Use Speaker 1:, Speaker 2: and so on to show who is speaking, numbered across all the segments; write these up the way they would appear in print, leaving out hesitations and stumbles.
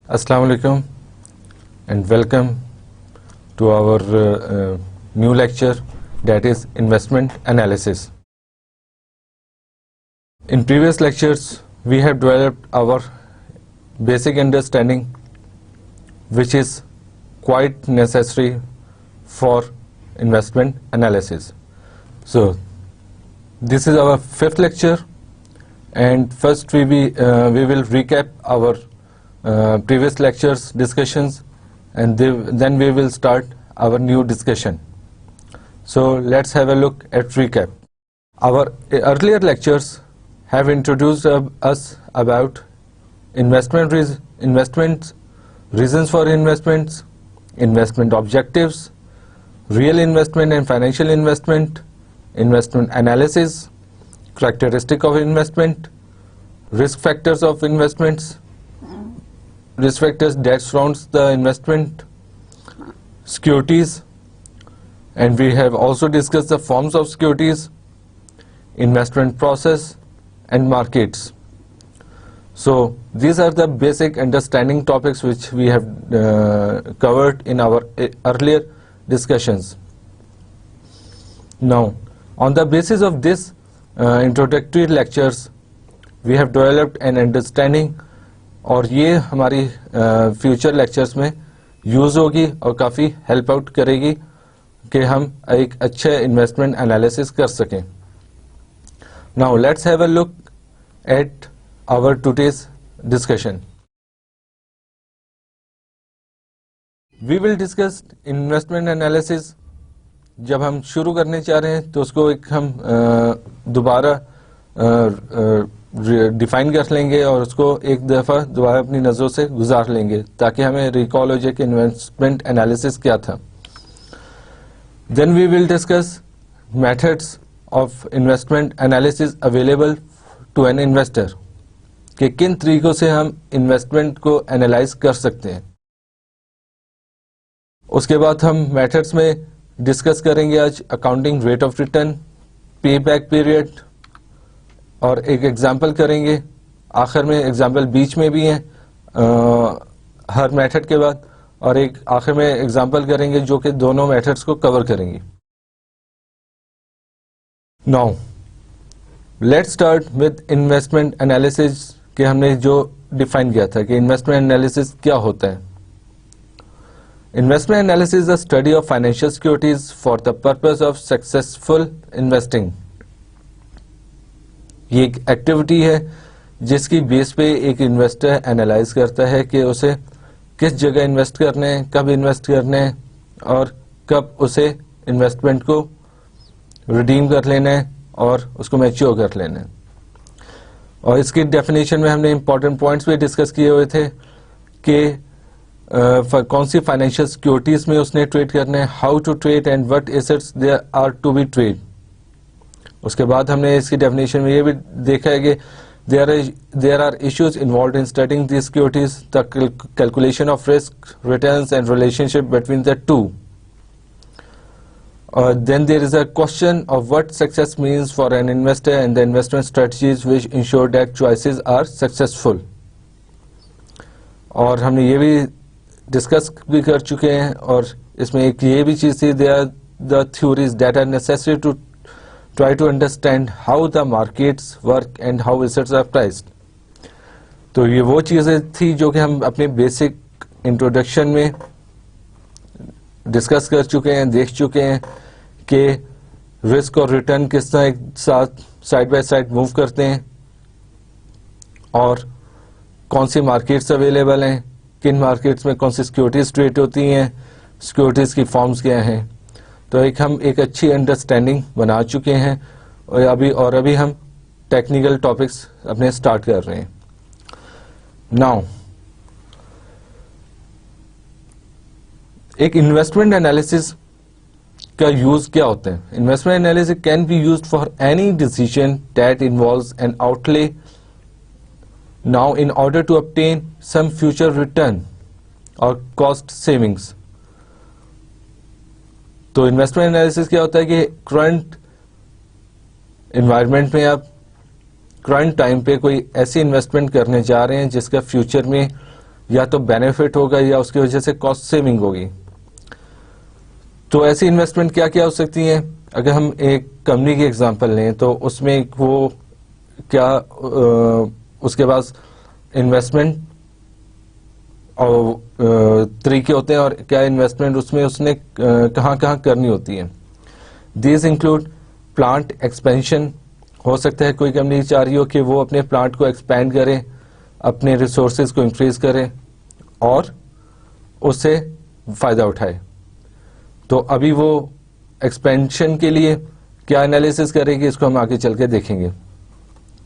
Speaker 1: Assalamu alaikum and welcome to our new lecture, that is investment analysis. In previous lectures we have developed our basic understanding which is quite necessary for investment analysis. So this is our fifth lecture, and first we will recap our previous lectures discussions, and then we will start our new discussion. So let's have a look at recap. Our earlier lectures have introduced us about investments, reasons for investments, investment objectives, real investment and financial investment, investment analysis, characteristic of investment, risk factors of investments, risk factors that surrounds the investment, securities, and we have also discussed the forms of securities, investment process, and markets. So these are the basic understanding topics which we have covered in our earlier discussions. Now, on the basis of this introductory lectures, we have developed an understanding, और ये हमारी future lectures में use होगी और काफ़ी help out करेगी कि हम एक अच्छे इन्वेस्टमेंट एनालिसिस कर सकें. Now let's have a look at our today's discussion. We will discuss investment analysis. जब हम शुरू करने चाह रहे हैं तो उसको एक हम दोबारा डिफाइन कर लेंगे और उसको एक दफ़ा दोबारा अपनी नज़रों से गुजार लेंगे ताकि हमें रिकॉल हो जाए कि इन्वेस्टमेंट एनालिसिस क्या था. Then we will discuss methods of investment analysis available to an investor, कि किन तरीकों से हम इन्वेस्टमेंट को एनालाइज कर सकते हैं. उसके बाद हम मेथड्स में डिस्कस करेंगे आज अकाउंटिंग रेट ऑफ रिटर्न, पे बैक पीरियड, और एक एग्जाम्पल करेंगे. आखिर में एग्जाम्पल बीच में भी है हर मेथड के बाद, और एक आखिर में एग्जाम्पल करेंगे जो कि दोनों मेथड्स को कवर करेंगे. Now let's start with investment analysis, कि हमने जो डिफाइन किया था कि इन्वेस्टमेंट एनालिसिस क्या होता है. Investment analysis is the study of financial securities for the purpose of successful investing. ये एक एक्टिविटी है जिसकी बेस पे एक इन्वेस्टर एनालाइज करता है कि उसे किस जगह इन्वेस्ट करने हैं, कब इन्वेस्ट करने हैं, और कब उसे इन्वेस्टमेंट को रिडीम कर लेना है और उसको मैच्योर कर लेना है. और इसकी डेफिनेशन में हमने इंपॉर्टेंट पॉइंट्स भी डिस्कस किए हुए थे कि कौन सी फाइनेंशियल सिक्योरिटीज में उसने ट्रेड करना है, how to trade and what assets there are to be trade. उसके बाद हमने इसकी डेफिनेशन में ये भी देखा है कि there are issues involved in studying the securities, the calculation of risk, returns and relationship between the two. Then there is a question of what success means for an investor and the investment strategies which ensure that choices are successful. और हमने ये भी discuss भी कर चुके हैं, और इसमें एक ये भी चीज़ थी, there are the theories that are necessary to try to understand how the markets work and how assets are priced. तो ये वो चीज़ें थी जो कि हम अपने बेसिक इंट्रोडक्शन में डिस्कस कर चुके हैं, देख चुके हैं कि रिस्क और रिटर्न किस तरह एक साथ साइड बाय साइड मूव करते हैं, और कौन सी मार्केट्स अवेलेबल हैं, किन मार्केट्स में कौन सी सिक्योरिटीज ट्रेड होती हैं, सिक्योरिटीज की फॉर्म्स क्या हैं. तो हम एक अच्छी अंडरस्टैंडिंग बना चुके हैं, और अभी हम टेक्निकल टॉपिक्स अपने स्टार्ट कर रहे हैं. नाउ एक इन्वेस्टमेंट एनालिसिस का यूज क्या होता है? Investment analysis can be used for any decision that involves an outlay now in order to obtain some future return और कॉस्ट सेविंग्स। तो इन्वेस्टमेंट एनालिसिस क्या होता है कि करंट एनवायरनमेंट में आप करंट टाइम पे कोई ऐसी इन्वेस्टमेंट करने जा रहे हैं जिसका फ्यूचर में या तो बेनिफिट होगा या उसकी वजह से कॉस्ट सेविंग होगी। तो ऐसी इन्वेस्टमेंट क्या क्या हो सकती है? अगर हम एक कंपनी की एग्जांपल लें तो उसमें वो क्या उसके पास इन्वेस्टमेंट और तरीके होते हैं और क्या इन्वेस्टमेंट उसमें उसने कहाँ कहाँ करनी होती है। दीज इंक्लूड प्लांट एक्सपेंशन, हो सकता है कोई कंपनी चाह रही हो कि वो अपने प्लांट को एक्सपैंड करे, अपने रिसोर्सेज को इंक्रीज करे और उससे फायदा उठाए। तो अभी वो एक्सपेंशन के लिए क्या एनालिसिस करेगी इसको हम आगे चल के देखेंगे।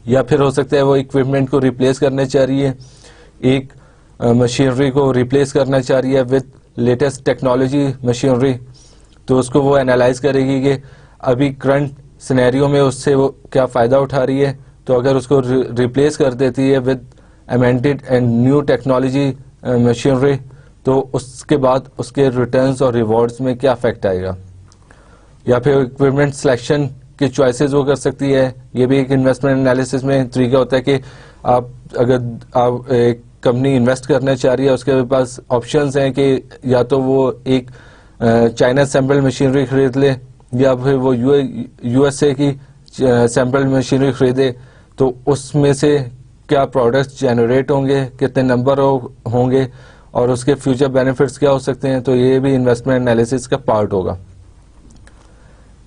Speaker 1: या फिर हो सकता है वो इक्विपमेंट को रिप्लेस करना चाह रही है, एक मशीनरी को रिप्लेस करना चाह रही है विद लेटेस्ट टेक्नोलॉजी मशीनरी, तो उसको वो एनालाइज करेगी कि अभी करंट सिनेरियो में उससे वो क्या फ़ायदा उठा रही है। तो अगर उसको रिप्लेस कर देती है with amended and new technology machinery, तो उसके बाद उसके रिटर्न्स और रिवॉर्ड्स में क्या इफेक्ट आएगा। या फिर इक्विपमेंट सिलेक्शन की चॉइसेस वो कर सकती है। ये भी एक इन्वेस्टमेंट एनालिसिस में तरीका होता है कि आप अगर आप एक कंपनी इन्वेस्ट करना चाह रही है, उसके पास ऑप्शंस हैं कि या तो वो एक चाइना सैम्पल मशीनरी खरीद ले या फिर वो यूएसए की सैम्पल मशीनरी खरीदे। तो उसमें से क्या प्रोडक्ट्स जनरेट होंगे, कितने नंबर होंगे और उसके फ्यूचर बेनिफिट्स क्या हो सकते हैं। तो ये भी इन्वेस्टमेंट एनालिसिस का पार्ट होगा।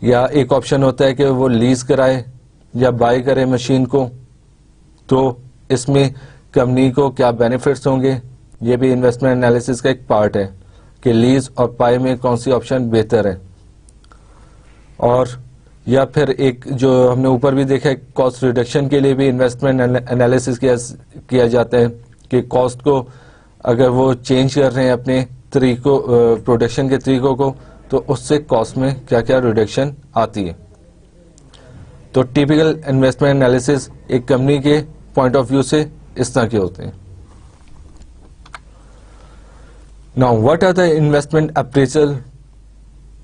Speaker 1: या एक ऑप्शन होता है कि वो लीज कराए या बाय करे मशीन को, तो इसमें कंपनी को क्या बेनिफिट्स होंगे। ये भी इन्वेस्टमेंट एनालिसिस का एक पार्ट है कि लीज और बाय में कौन सी ऑप्शन बेहतर है। और या फिर एक जो हमने ऊपर भी देखा है, कॉस्ट रिडक्शन के लिए भी इन्वेस्टमेंट एनालिसिस किया जाता है कि कॉस्ट को अगर वो चेंज कर रहे हैं अपने तरीकों प्रोडक्शन के तरीकों को, तो उससे कॉस्ट में क्या क्या रिडक्शन आती है। तो टिपिकल इन्वेस्टमेंट एनालिसिस एक कंपनी के पॉइंट ऑफ व्यू से इस तरह के होते हैं। Now what are the investment appraisal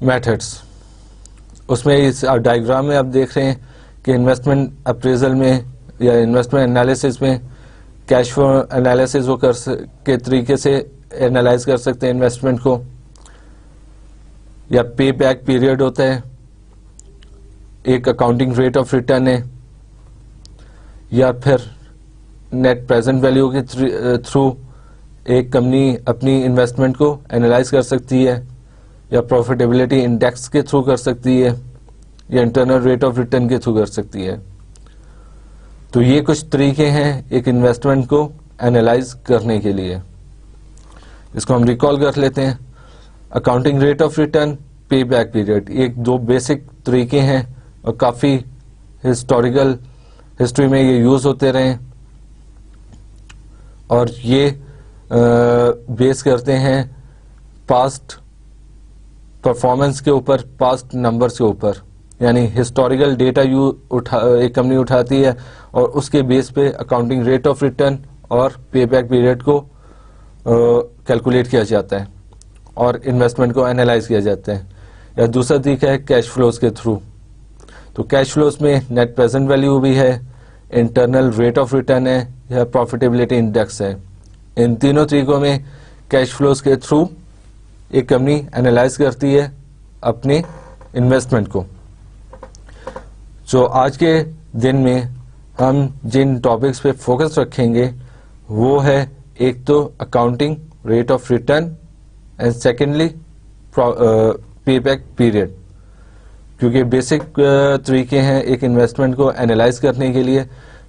Speaker 1: methods. उसमें इस डायग्राम में आप देख रहे हैं कि इन्वेस्टमेंट अप्रेजल में या इन्वेस्टमेंट एनालिसिस में कैश फ्लो एनालिसिस वो के तरीके से एनालाइज कर सकते हैं इन्वेस्टमेंट को। या पे बैक पीरियड होता है, एक अकाउंटिंग रेट ऑफ रिटर्न है, या फिर नेट प्रेजेंट वैल्यू के थ्रू एक कंपनी अपनी इन्वेस्टमेंट को एनालाइज कर सकती है, या प्रॉफिटेबिलिटी इंडेक्स के थ्रू कर सकती है, या इंटरनल रेट ऑफ रिटर्न के थ्रू कर सकती है। तो ये कुछ तरीके हैं एक इन्वेस्टमेंट को एनालाइज करने के लिए। इसको हम रिकॉल कर लेते हैं। अकाउंटिंग रेट ऑफ रिटर्न, पे बैक पीरियड, एक दो बेसिक तरीके हैं और काफ़ी हिस्टोरिकल हिस्ट्री में ये यूज़ होते रहे और ये बेस करते हैं पास्ट परफॉर्मेंस के ऊपर, पास्ट नंबर्स के ऊपर। यानी हिस्टोरिकल डेटा एक कंपनी उठाती है और उसके बेस पे अकाउंटिंग रेट ऑफ रिटर्न और पे बैक पीरियड को कैलकुलेट किया जाता है और इन्वेस्टमेंट को एनालाइज किया जाता है। या दूसरा तरीका है कैश फ्लोज के थ्रू। तो कैश फ्लोज में नेट प्रेजेंट वैल्यू भी है, इंटरनल रेट ऑफ रिटर्न है या प्रॉफिटेबिलिटी इंडेक्स है। इन तीनों तरीकों में कैश फ्लोज के थ्रू एक कंपनी एनालाइज करती है अपने इन्वेस्टमेंट को। जो आज के दिन में हम जिन टॉपिक्स पे फोकस रखेंगे वो है एक तो accounting rate of return and secondly पे बैक पीरियड, क्योंकि बेसिक तरीके हैं एक इन्वेस्टमेंट को एनालाइज करने के लिए।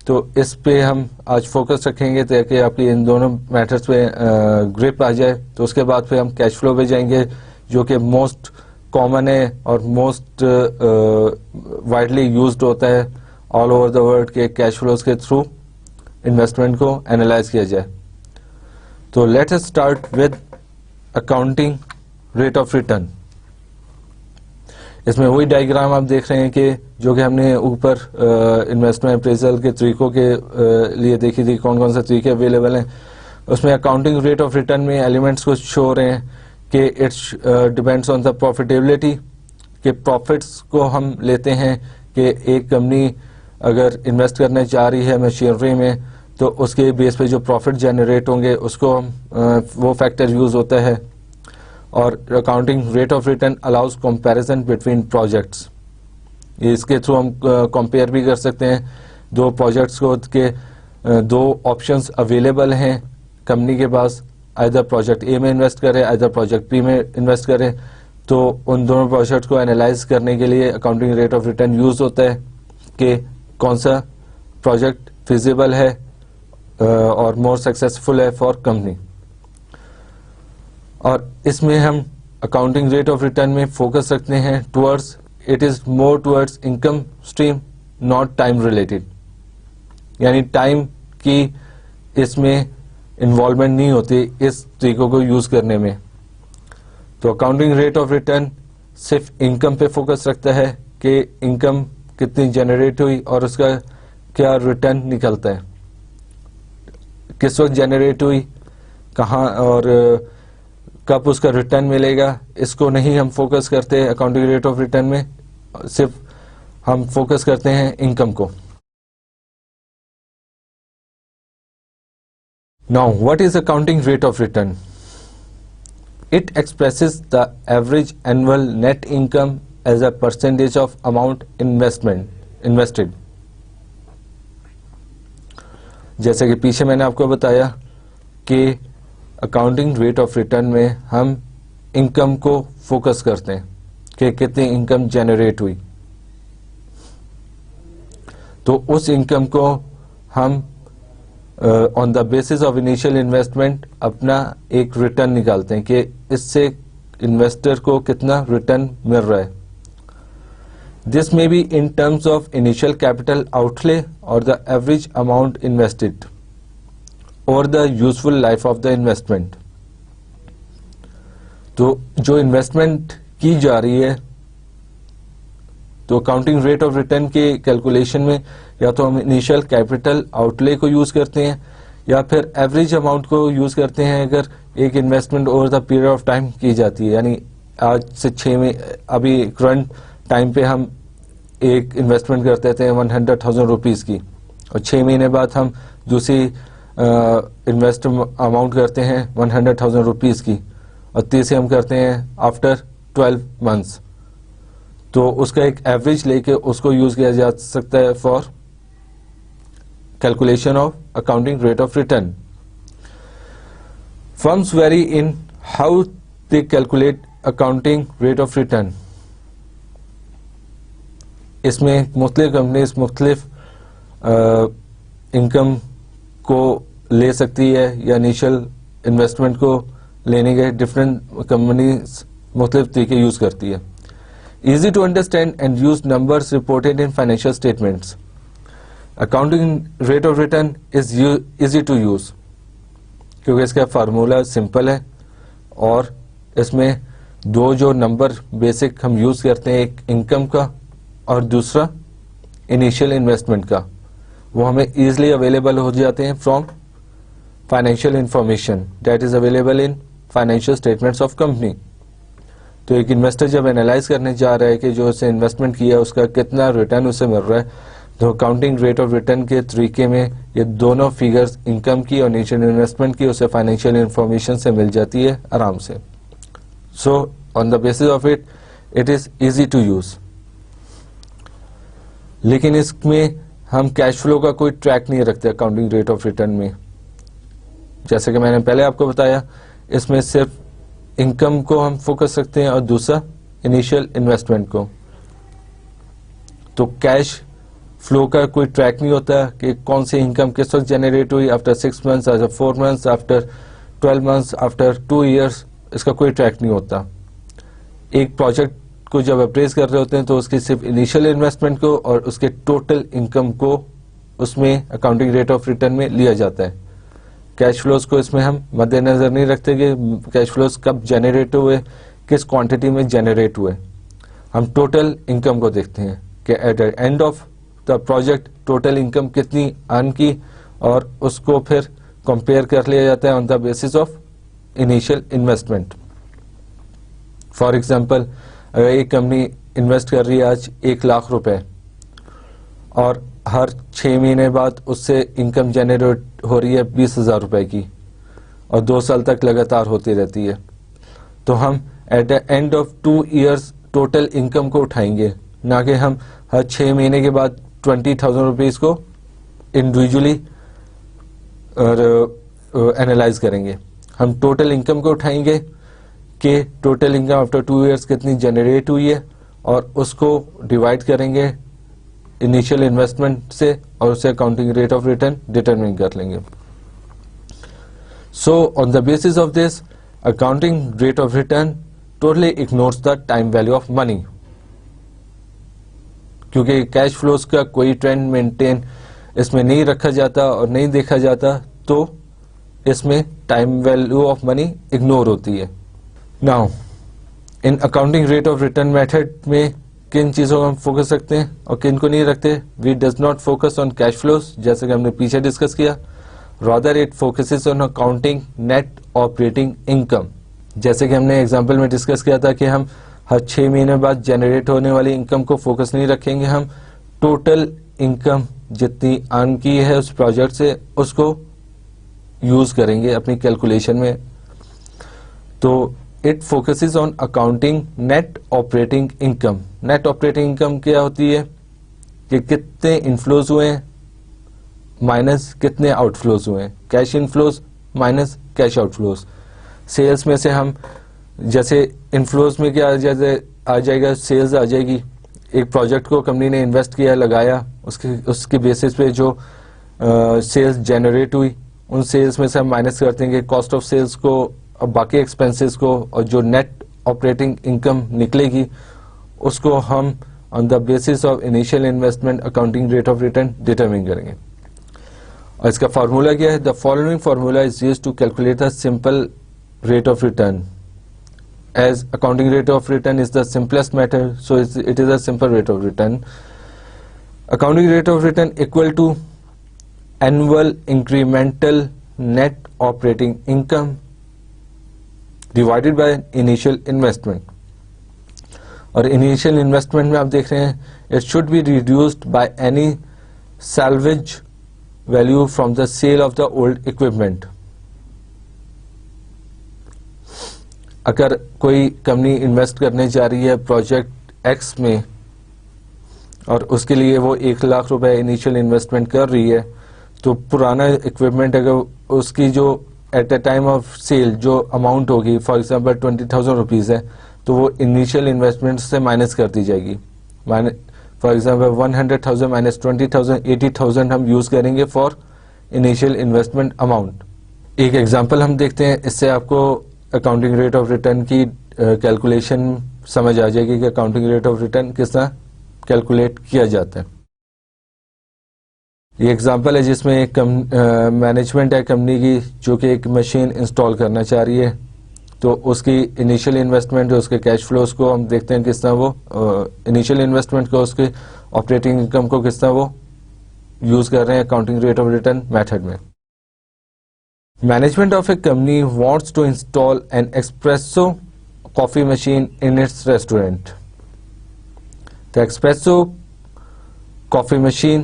Speaker 1: तो इस पे हम आज फोकस रखेंगे ताकि आपकी इन दोनों मैटर्स पे ग्रिप आ जाए। तो उसके बाद फिर हम कैश फ्लो पे जाएंगे जो कि मोस्ट कॉमन है और मोस्ट वाइडली यूज्ड होता है ऑल ओवर द वर्ल्ड के कैश फ्लोज के थ्रू इन्वेस्टमेंट को एनालाइज किया जाए। तो let us start with accounting rate of return. इसमें वही डायग्राम आप देख रहे हैं कि जो कि हमने ऊपर इन्वेस्टमेंट अप्रेजल के तरीकों के लिए देखी थी, कौन कौन से तरीके अवेलेबल हैं। उसमें अकाउंटिंग रेट ऑफ रिटर्न में एलिमेंट्स कुछ शो हो रहे हैं कि it's depends on the profitability, के प्रॉफिट्स को हम लेते हैं कि एक कंपनी अगर इन्वेस्ट करना चाह रही है मशीनरी में तो उसके बेस पे जो प्रॉफिट जनरेट होंगे उसको हम वो फैक्टर यूज होता है। और accounting rate of return allows comparison between projects, इसके थ्रू हम कंपेयर भी कर सकते हैं दो प्रोजेक्ट्स को के दो ऑप्शंस अवेलेबल हैं कंपनी के पास, आइदर प्रोजेक्ट ए में इन्वेस्ट करें आइदर प्रोजेक्ट बी में इन्वेस्ट करें, तो उन दोनों प्रोजेक्ट को एनालाइज करने के लिए accounting rate of return use होता है कि कौन सा प्रोजेक्ट फिजिबल है और मोर सक्सेसफुल है फॉर कंपनी। और इसमें हम अकाउंटिंग रेट ऑफ रिटर्न में फोकस रखते हैं towards, it is more towards income stream not time related, यानी टाइम की इसमें इन्वॉल्वमेंट नहीं होती इस तरीकों को यूज करने में। तो अकाउंटिंग रेट ऑफ रिटर्न सिर्फ इनकम पे फोकस रखता है कि इनकम कितनी जनरेट हुई और उसका क्या रिटर्न निकलता है, किस वक्त जनरेट हुई, कहाँ और कब उसका रिटर्न मिलेगा, इसको नहीं हम फोकस करते अकाउंटिंग रेट ऑफ रिटर्न में, सिर्फ हम फोकस करते हैं इनकम को। Now what is accounting rate of return? It expresses the average annual net income as a percentage of amount invested. जैसे कि पीछे मैंने आपको बताया कि अकाउंटिंग रेट ऑफ रिटर्न में हम इनकम को फोकस करते हैं कि कितनी इनकम जनरेट हुई, तो उस इनकम को हम on the basis of initial investment अपना एक रिटर्न निकालते हैं कि इससे इन्वेस्टर को कितना रिटर्न मिल रहा है। This may be in terms of initial capital outlay और द एवरेज अमाउंट इन्वेस्टेड और the useful life of the investment. तो जो इन्वेस्टमेंट की जा रही है, तो अकाउंटिंग रेट ऑफ रिटर्न के कैलकुलेशन में या तो हम इनिशियल कैपिटल आउटले को यूज करते हैं या फिर एवरेज अमाउंट को यूज करते हैं अगर एक investment over the period of time की जाती है। यानी आज से 6 में अभी करंट टाइम पे हम एक इन्वेस्टमेंट करते थे 100,000 रुपीज की, और 6 महीने बाद हम दूसरी इन्वेस्ट अमाउंट करते हैं 100,000 रुपीज की, और तीसरी हम करते हैं आफ्टर 12 मंथ्स। तो उसका एक एवरेज लेके उसको यूज किया जा सकता है for calculation of accounting rate of return. Firms very in how they calculate accounting rate of return. इसमें मुख्तलिफ कंपनीज मुख्तलिफ इनकम को ले सकती है या इनिशियल इन्वेस्टमेंट को लेने के डिफरेंट कंपनीज मुख्तलिफ तरीके यूज करती है। Easy to understand and use numbers reported in financial statements. Accounting rate of return is easy to use क्योंकि इसका फार्मूला सिंपल है और इसमें दो जो नंबर बेसिक हम यूज करते हैं, एक इनकम का और दूसरा इनिशियल इन्वेस्टमेंट का, वो हमें इजीली अवेलेबल हो जाते हैं from financial information that is available in financial statements of company. तो एक इन्वेस्टर जब एनालाइज करने जा रहा है कि जो उसे इन्वेस्टमेंट किया उसका कितना रिटर्न उसे मिल रहा है, तो अकाउंटिंग रेट ऑफ रिटर्न के तरीके में ये दोनों फिगर्स इनकम की और इनिशियल इन्वेस्टमेंट की उसे फाइनेंशियल इंफॉर्मेशन से मिल जाती है आराम से। So on the basis of it is easy to use. लेकिन इसमें हम कैश फ्लो का कोई ट्रैक नहीं रखते अकाउंटिंग रेट ऑफ रिटर्न में। जैसे कि मैंने पहले आपको बताया, इसमें सिर्फ इनकम को हम फोकस रखते हैं और दूसरा इनिशियल इन्वेस्टमेंट को। तो कैश फ्लो का कोई ट्रैक नहीं होता कि कौन सी इनकम किस वक्त जनरेट हुई, after 6 months, after 4 months, after 12 months, after 2 years, इसका कोई ट्रैक नहीं होता। एक प्रोजेक्ट को जब अप्रेज कर रहे होते हैं तो उसकी सिर्फ इनिशियल इन्वेस्टमेंट को और उसके टोटल इनकम को उसमें अकाउंटिंग रेट ऑफ रिटर्न में लिया जाता है। कैश फ्लोज को इसमें हम मद्देनजर नहीं रखते कि कैश फ्लोज कब जनरेट हुए, किस क्वांटिटी में जनरेट हुए। हम टोटल इनकम को देखते हैं कि eight the end of the project total income कितनी अर्न की, और उसको फिर कंपेयर कर लिया जाता है on the basis of initial investment. For example, अगर एक कंपनी इन्वेस्ट कर रही है आज 1 लाख रुपए और हर 6 महीने बाद उससे इनकम जनरेट हो रही है 20,000 रुपए की और 2 साल तक लगातार होती रहती है, तो हम eight the end of 2 years total income को उठाएंगे, ना कि हम हर 6 महीने के बाद 20,000 रुपीज को इंडिविजुअली एनालाइज करेंगे। हम टोटल इनकम को उठाएंगे कि टोटल इनकम आफ्टर 2 इयर्स कितनी जनरेट हुई है और उसको डिवाइड करेंगे इनिशियल इन्वेस्टमेंट से और उसे accounting rate of return determine कर लेंगे। सो on the basis of this accounting rate of return totally ignores the time value of money, क्योंकि कैश फ्लोज का कोई ट्रेंड मेंटेन इसमें नहीं रखा जाता और नहीं देखा जाता, तो इसमें time value of money ignore होती है। Now in accounting rate of return method में किन चीजों को हम फोकस रखते हैं और किन को नहीं रखते? We does not focus on cash flows, जैसे कि हमने पीछे डिस्कस किया, rather it focuses on accounting net operating income. जैसे कि हमने एग्जांपल में डिस्कस किया था कि हम हर 6 महीने बाद जनरेट होने वाली इनकम को फोकस नहीं रखेंगे, हम टोटल इनकम जितनी अर्न की है उस प्रोजेक्ट से उसको यूज करेंगे अपनी कैलकुलेशन में। तो it focuses on accounting net operating income. Net operating income क्या होती है कि कितने इनफ्लोज हुए हैं माइनस कितने आउटफ्लोज हुए हैं, cash inflows minus cash outflows. Sales में से हम जैसे इनफ्लोज में क्या आ जाएगा, सेल्स आ जाएगी। एक प्रोजेक्ट को कंपनी ने इन्वेस्ट किया, लगाया, उसके बेसिस पे जो सेल्स जनरेट हुई, उन सेल्स में से हम माइनस कर देंगे कॉस्ट ऑफ सेल्स को और बाकी एक्सपेंसेस को, और जो नेट ऑपरेटिंग इनकम निकलेगी उसको हम on the basis of initial investment accounting rate of return determine करेंगे। और इसका फार्मूला क्या है? The following formula is used to calculate the simple rate of return, as accounting rate of return is the simplest method, so it is a simple rate of return. Accounting rate of return equal to annual incremental net operating income divided by initial investment. और initial investment में आप देख रहे हैं, it should be reduced by any salvage value from the sale of the old equipment. अगर कोई company invest करने जा रही है प्रोजेक्ट एक्स में और उसके लिए वो 1 लाख रुपए इनिशियल इन्वेस्टमेंट कर रही है, तो पुराना इक्विपमेंट अगर उसकी जो at the time of sale जो अमाउंट होगी, फॉर एग्जांपल 20,000 रुपीज़ है, तो वो इनिशियल इन्वेस्टमेंट से माइनस कर दी जाएगी। फॉर एग्जांपल 100,000 माइनस 20,000, 80,000 हम यूज़ करेंगे फॉर इनिशियल इन्वेस्टमेंट अमाउंट। एक एग्जाम्पल हम देखते हैं, इससे आपको अकाउंटिंग रेट ऑफ रिटर्न की कैलकुलेशन समझ आ जाएगी कि अकाउंटिंग रेट ऑफ रिटर्न किस तरह कैलकुलेट किया जाता है। ये एग्जांपल है जिसमें एक मैनेजमेंट है कंपनी की जो कि एक मशीन इंस्टॉल करना चाह रही है, तो उसकी इनिशियल इन्वेस्टमेंट जो उसके कैश फ्लोज को हम देखते हैं किस तरह वो इनिशियल इन्वेस्टमेंट को उसके ऑपरेटिंग इनकम को किस तरह वो यूज कर रहे हैं accounting rate of return method में। Management of a company wants to install an espresso coffee machine in its restaurant. The espresso coffee machine,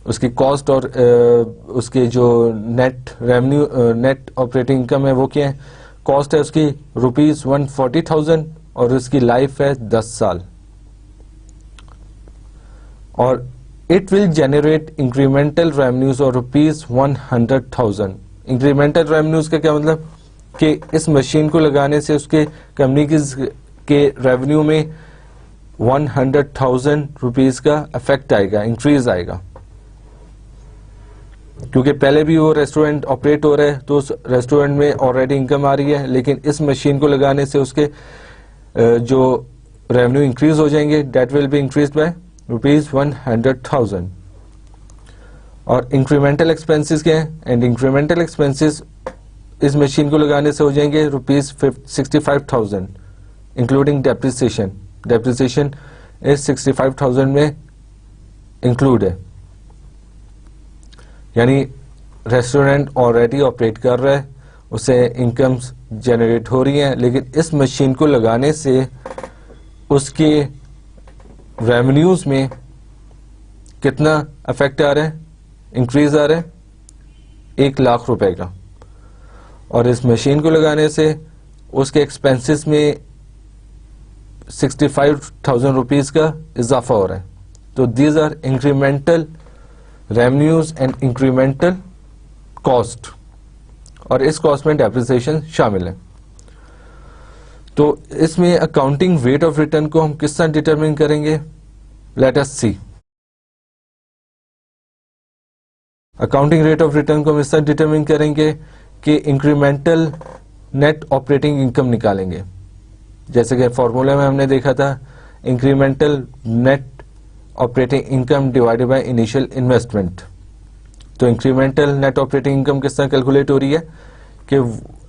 Speaker 1: उसकी कॉस्ट और उसके जो net revenue net operating income है वो क्या है? कॉस्ट है उसकी ₹140,000 और उसकी लाइफ है 10 साल, और it will generate incremental revenues और ₹100,000। इंक्रीमेंटल रेवेन्यूज का क्या मतलब कि इस मशीन को लगाने से उसके कंपनी के रेवेन्यू में 100,000 रुपीज का इफेक्ट आएगा, इंक्रीज आएगा, क्योंकि पहले भी वो रेस्टोरेंट ऑपरेट हो रहा है तो उस रेस्टोरेंट में ऑलरेडी इनकम आ रही है, लेकिन इस मशीन को लगाने से उसके जो रेवेन्यू इंक्रीज हो जाएंगे, debt will be increase by ₹100,000। और इंक्रीमेंटल एक्सपेंसेस क्या है? एंड इंक्रीमेंटल एक्सपेंसेस इस मशीन को लगाने से हो जाएंगे ₹65,000 इंक्लूडिंग डेप्रिसिएशन। डेप्रिसिएशन इस 65,000 में इंक्लूड है, यानी रेस्टोरेंट ऑलरेडी ऑपरेट कर रहा है, उसे इनकम्स जनरेट हो रही हैं, लेकिन इस मशीन को लगाने से उसके रेवेन्यूज में कितना इफेक्ट आ रहा है, इंक्रीज आ रहा है 1,00,000 रुपए का, और इस मशीन को लगाने से उसके एक्सपेंसेस में 65,000 रुपीज का इजाफा हो रहा है। तो these are incremental revenues and incremental cost, और इस कॉस्ट में डेप्रिसिएशन शामिल है। तो इसमें अकाउंटिंग रेट ऑफ रिटर्न को हम किस तरह डिटरमिन करेंगे, let us see. Accounting rate of return को हम इस तरह डिटरमिन करेंगे कि इंक्रीमेंटल नेट ऑपरेटिंग इनकम निकालेंगे, जैसे कि फॉर्मूला में हमने देखा था incremental net operating income divided by initial investment. तो इंक्रीमेंटल नेट ऑपरेटिंग इनकम किस तरह कैलकुलेट हो रही है कि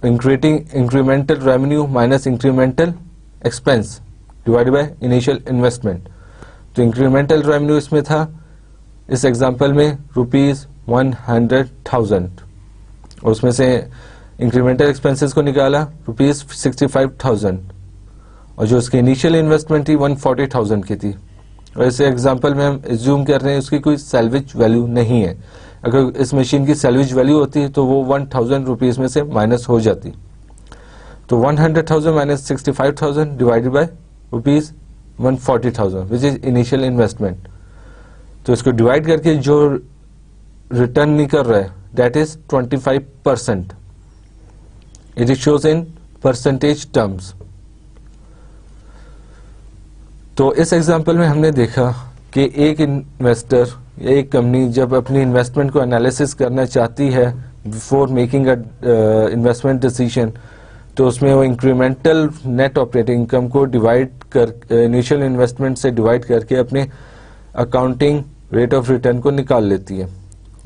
Speaker 1: incremental revenue minus incremental expense divided by initial investment. तो इंक्रीमेंटल रेवेन्यू इसमें था इस एग्जांपल में ₹100,000, और उसमें से इंक्रीमेंटल एक्सपेंसेस को निकाला ₹65,000, और जो उसकी इनिशियल इन्वेस्टमेंट थी 140,000 की थी। और इस एग्जांपल में हम एज्यूम कर रहे हैं उसकी कोई सैल्वेज वैल्यू नहीं है। अगर इस मशीन की सैल्वेज वैल्यू होती तो वो 1,000 रुपीज में से माइनस हो जाती। तो 100,000 minus 65,000 divided by ₹140,000 which is initial investment. तो इसको डिवाइड करके जो रिटर्न निकल रहा है that is 25%। It is shows in percentage terms. तो इस एग्जांपल में हमने देखा कि एक इन्वेस्टर, एक कंपनी जब अपनी इन्वेस्टमेंट को एनालिसिस करना चाहती है before making a investment decision, तो उसमें वो इंक्रीमेंटल नेट ऑपरेटिंग इनकम को डिवाइड कर इनिशियल इन्वेस्टमेंट से डिवाइड करके अपने अकाउंटिंग रेट ऑफ रिटर्न को निकाल लेती है।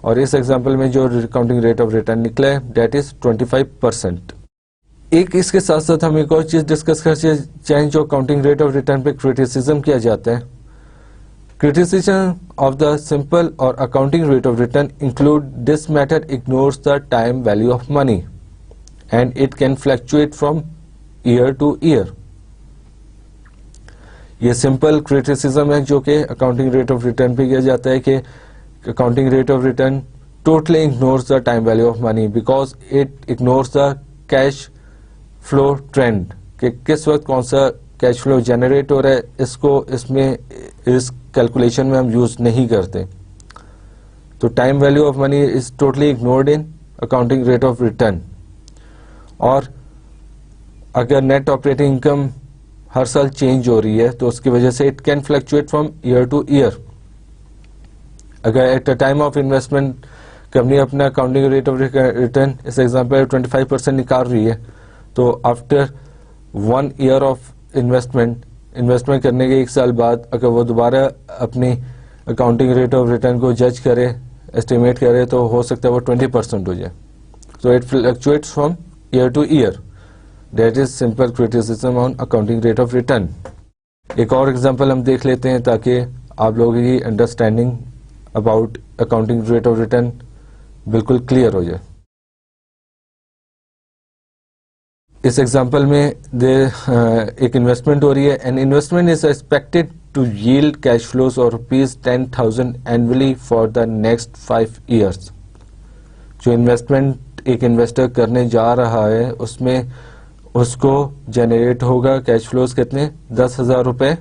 Speaker 1: और इस एग्जांपल में जो अकाउंटिंग रेट ऑफ रिटर्न निकला है दैट इज 25%। एक इसके साथ साथ हम एक और चीज डिस्कस कर चाहें जो अकाउंटिंग रेट ऑफ रिटर्न पे क्रिटिसिज्म किया जाता है। क्रिटिसिज्म ऑफ द सिंपल और accounting rate of return include this matter ignores the time value of money and it can fluctuate from year to year. ये simple criticism है जो कि accounting rate of return पे किया जाता है कि accounting rate of return totally ignores the time value of money because it ignores the cash flow trend, कि किस वक्त कौन सा कैश फ्लो जनरेट हो रहा है, इसको इसमें इस कैलकुलेशन में हम यूज नहीं करते। तो time value of money is totally ignored in accounting rate of return. और अगर नेट ऑपरेटिंग इनकम हर साल चेंज हो रही है तो उसकी वजह से it can fluctuate from year to year. अगर at the time of investment company अपना अकाउंटिंग रेट ऑफ रिटर्न इस एग्जांपल 25% निकाल रही है, तो आफ्टर 1 ईयर ऑफ इन्वेस्टमेंट करने के 1 साल बाद अगर वो दोबारा अपनी अकाउंटिंग रेट ऑफ रिटर्न को जज करे, एस्टिमेट करे, तो हो सकता है वो 20% हो जाए। So it fluctuates from year to year. That is simple criticism on accounting rate of return. एक और एग्जांपल हम देख लेते हैं ताकि आप लोगों की understanding about accounting rate of return बिल्कुल क्लियर हो जाए। इस एग्जांपल में एक इन्वेस्टमेंट हो रही है and investment is expected to yield cash flows और ₹10,000 annually for the next 5 years। जो इन्वेस्टमेंट एक इन्वेस्टर करने जा रहा है उसमें उसको जनरेट होगा कैश फ्लोज कितने, 10,000 रुपए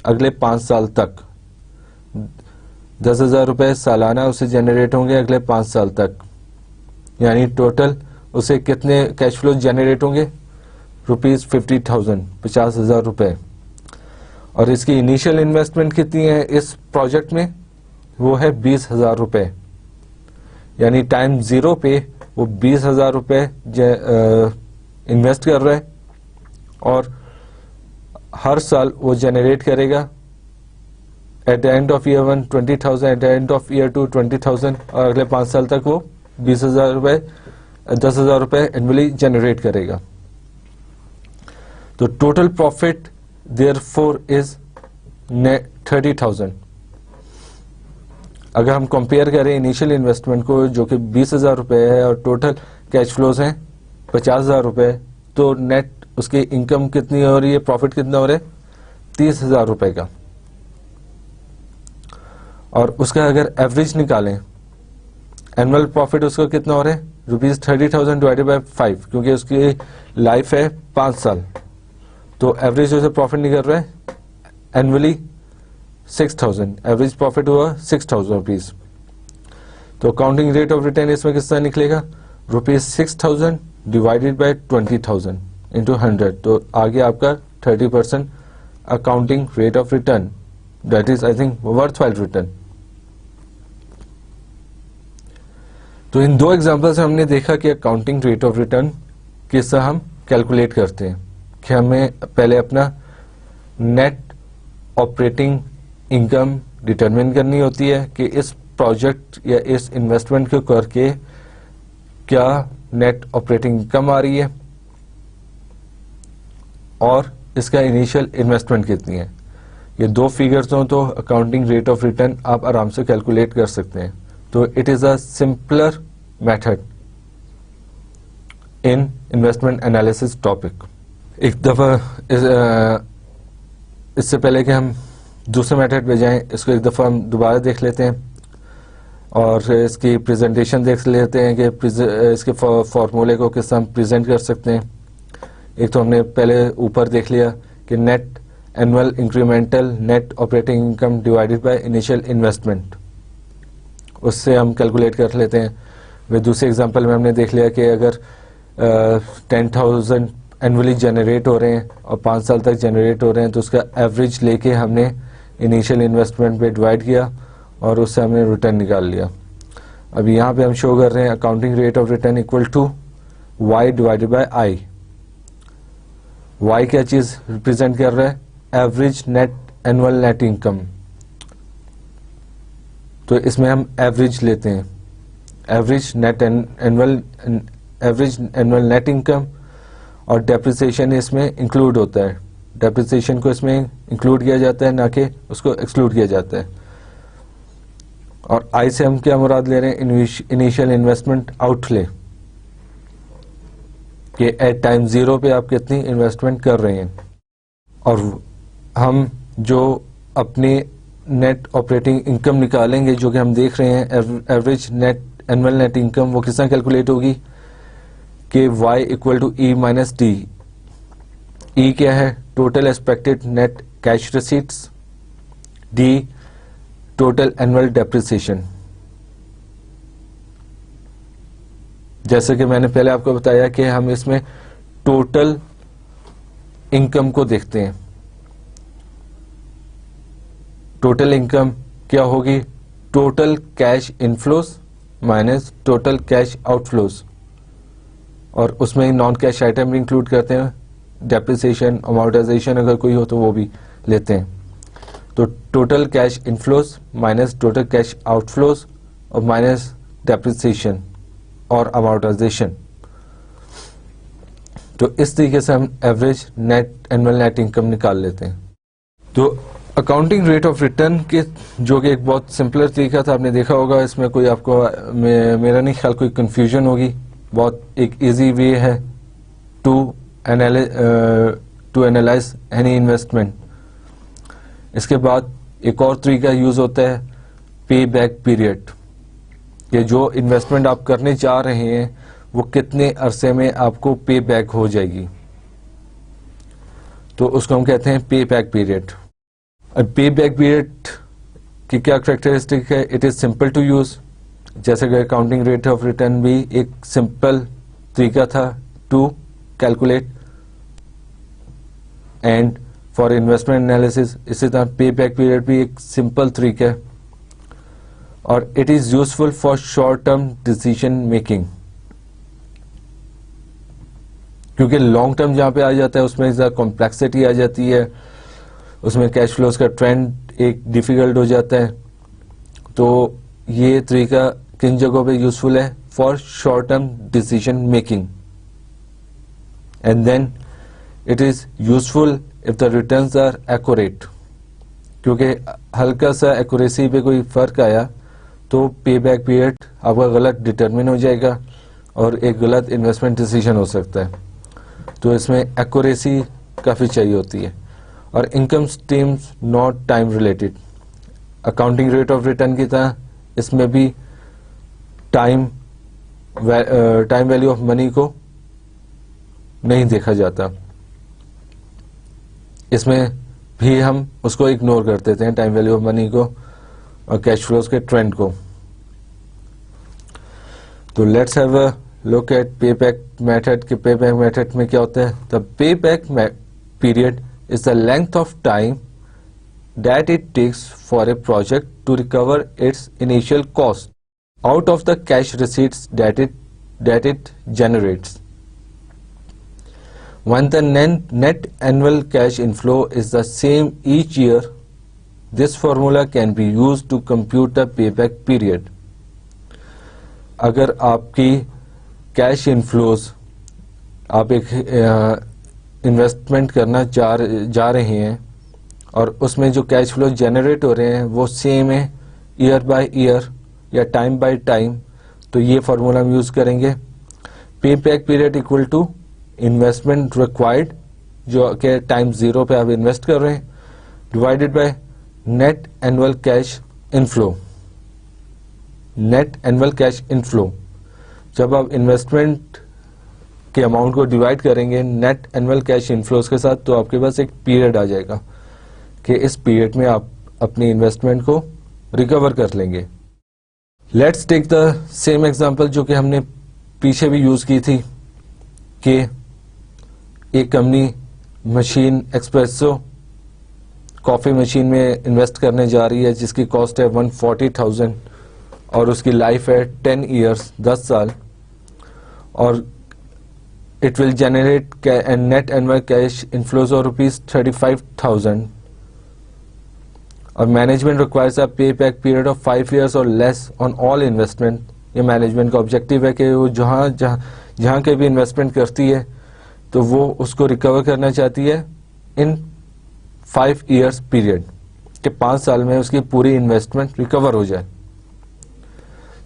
Speaker 1: अगले 5 साल तक। 10,000 रुपए सालाना उसे जनरेट होंगे अगले 5 साल तक, यानी टोटल उसे कितने कैश फ्लो जनरेट होंगे, ₹50,000, 50,000 रुपए। और इसकी इनिशियल इन्वेस्टमेंट कितनी है इस प्रोजेक्ट में, वो है 20,000 रुपए, यानी टाइम 0 पे वो 20,000 रुपए इन्वेस्ट कर रहा है और हर साल वो जनरेट करेगा eight the end of year 1 20,000, eight the end of year 2 20,000, और अगले 5 साल तक वो 20,000 रुपए 10,000 रुपए एनुअली जनरेट करेगा। तो total profit therefore is net 30,000. अगर हम कंपेयर करें इनिशियल इन्वेस्टमेंट को जो कि 20,000 रुपये है और टोटल कैश फ्लोज हैं 50,000 रुपये, तो नेट उसकी इनकम कितनी हो रही है, प्रॉफिट कितना हो रहा है 30,000 रुपये का। और उसका अगर एवरेज निकालें, एनुअल प्रॉफिट उसका कितना हो रहा है ₹30,000 डिवाइडेड बाय 5, क्योंकि उसकी लाइफ है 5 साल, तो एवरेज उसे प्रॉफिट निकल रहा है एनुअली 6,000, एवरेज प्रॉफिट हुआ 6,000 रुपीज। तो अकाउंटिंग रेट ऑफ रिटर्न इसमें किस तरह निकलेगा, ₹6,000 डिवाइडेड बाय 20,000 इंटू 100, तो आगे आपका 30% accounting rate of return, that is I think worthwhile return. तो इन दो एग्जांपल से हमने देखा कि अकाउंटिंग रेट ऑफ रिटर्न किस तरह हम कैलकुलेट करते हैं, कि हमें पहले अपना नेट ऑपरेटिंग इनकम डिटरमिन करनी होती है कि इस प्रोजेक्ट या इस इन्वेस्टमेंट को करके क्या नेट ऑपरेटिंग इनकम आ रही है और इसका इनिशियल इन्वेस्टमेंट कितनी है। ये दो फिगर्स हों तो अकाउंटिंग रेट ऑफ रिटर्न आप आराम से कैलकुलेट कर सकते हैं। तो it is a simpler method in investment analysis topic. एक दफा इससे पहले कि हम दूसरे मेथड पे जाएं, इसको एक दफ़ा हम दोबारा देख लेते हैं और इसकी प्रेजेंटेशन देख लेते हैं कि इसके फॉर्मूले को किस तरह हम प्रेजेंट कर सकते हैं। एक तो हमने पहले ऊपर देख लिया कि net annual incremental net operating income divided by initial investment, उससे हम कैलकुलेट कर लेते हैं। वे दूसरे एग्जांपल में हमने देख लिया कि अगर 10,000 एनुअली जनरेट हो रहे हैं और 5 साल तक जनरेट हो रहे हैं, तो उसका एवरेज लेके हमने इनिशियल इन्वेस्टमेंट पे डिवाइड किया और उससे हमने रिटर्न निकाल लिया। अब यहाँ पे हम शो कर रहे हैं accounting rate of return equal to y divided by i। y क्या चीज रिप्रेजेंट कर रहा है, average net annual net income. तो इसमें हम एवरेज लेते हैं, एवरेज एनुअल नेट इनकम, और डेप्रिसिएशन इसमें इंक्लूड होता है। डेप्रिसिएशन को इसमें इंक्लूड किया जाता है, ना कि उसको एक्सक्लूड किया जाता है। और आई से हम क्या मुराद ले रहे हैं, इनिशियल इन्वेस्टमेंट आउटले, कि एट टाइम 0 पे आप कितनी इन्वेस्टमेंट कर रहे हैं। और हम जो अपने नेट ऑपरेटिंग इनकम निकालेंगे, जो कि हम देख रहे हैं average net annual net income, वो किस तरह कैलकुलेट होगी कि y equal to E minus D. E क्या है, total expected net cash receipts, D total annual depreciation. जैसे कि मैंने पहले आपको बताया कि हम इसमें टोटल इनकम को देखते हैं। टोटल इनकम क्या होगी, total cash inflows minus total cash outflows, और उसमें नॉन कैश आइटम भी इंक्लूड करते हैं, डेप्रिसिएशन अमाउंटाइजेशन अगर कोई हो तो वो भी लेते हैं। तो total cash inflows minus total cash outflows और माइनस डेप्रिसिएशन और अमाउंटाइजेशन। तो इस तरीके से हम average net annual net income निकाल लेते हैं। तो अकाउंटिंग रेट ऑफ रिटर्न के जो कि एक बहुत सिंपलर तरीका था, आपने देखा होगा, इसमें कोई आपको मेरा नहीं ख्याल कोई कंफ्यूजन होगी। बहुत एक इजी वे है टू एनालाइज एनी इन्वेस्टमेंट। इसके बाद एक और तरीका यूज होता है पे बैक पीरियड, कि जो इन्वेस्टमेंट आप करने जा रहे हैं वो कितने अरसे में आपको पे बैक हो जाएगी, तो उसको हम कहते हैं pay back period. Pay back period की क्या करेक्टरिस्टिक है, it is simple to use. जैसे कि अकाउंटिंग रेट ऑफ रिटर्न भी एक सिंपल तरीका था to calculate, and for investment analysis इसी तरह पे बैक पीरियड भी एक सिंपल तरीका है, और it is useful for short term decision making. क्योंकि लॉन्ग टर्म जहां पे आ जाता है उसमें ज़्यादा कॉम्प्लेक्सिटी आ जाती है, उसमें कैश फ्लोज का ट्रेंड एक डिफिकल्ट हो जाता है। तो ये तरीका किन जगहों पे यूजफुल है, for short term decision making, and then it is useful if the returns are accurate, क्योंकि हल्का सा एक्यूरेसी पे कोई फर्क आया तो पे बैक पीरियड आपका गलत डिटरमिन हो जाएगा और एक गलत इन्वेस्टमेंट डिसीजन हो सकता है। तो इसमें एक्यूरेसी काफ़ी चाहिए होती है। और income streams not time related, accounting rate of return की तरह इसमें भी टाइम वैल्यू ऑफ मनी को नहीं देखा जाता, इसमें भी हम उसको इग्नोर कर देते हैं, टाइम वैल्यू ऑफ मनी को और कैश फ्लोज के ट्रेंड को। तो let's have a look eight पे बैक मेथड के पे बैक मेथड में क्या होता है। The pay back period is the length of time that it takes for a project to recover its initial cost out of the cash receipts that it generates. When the net annual cash inflow is the same each year, this formula can be used to compute the payback period. अगर आपकी cash inflows, आप एक investment करना जा रहे हैं और उसमें जो कैश फ्लो जनरेट हो रहे हैं वो सेम है ईयर बाय ईयर या टाइम बाय टाइम, तो ये फार्मूला हम यूज करेंगे। Pay back period equal to investment required, जो कि टाइम 0 पे आप इन्वेस्ट कर रहे हैं, divided by net annual cash inflow. Net annual cash inflow, जब आप इन्वेस्टमेंट के अमाउंट को डिवाइड करेंगे नेट एनुअल कैश इनफ्लोज के साथ, तो आपके पास एक पीरियड आ जाएगा कि इस पीरियड में आप अपनी इन्वेस्टमेंट को रिकवर कर लेंगे। Let's take the same example जो कि हमने पीछे भी यूज की थी, कि एक company machine espresso coffee machine में इन्वेस्ट करने जा रही है जिसकी कॉस्ट है 140,000 और उसकी लाइफ है 10 ईयर्स, 10 साल, और it will generate net annual cash inflows of ₹35,000 और management requires a pay back period of 5 years और लेस ऑन ऑल इन्वेस्टमेंट। ये मैनेजमेंट का ऑब्जेक्टिव है कि वो जहाँ के भी इन्वेस्टमेंट करती है तो वो उसको रिकवर करना चाहती है इन 5 years पीरियड, कि 5 साल में उसकी पूरी इन्वेस्टमेंट रिकवर हो जाए।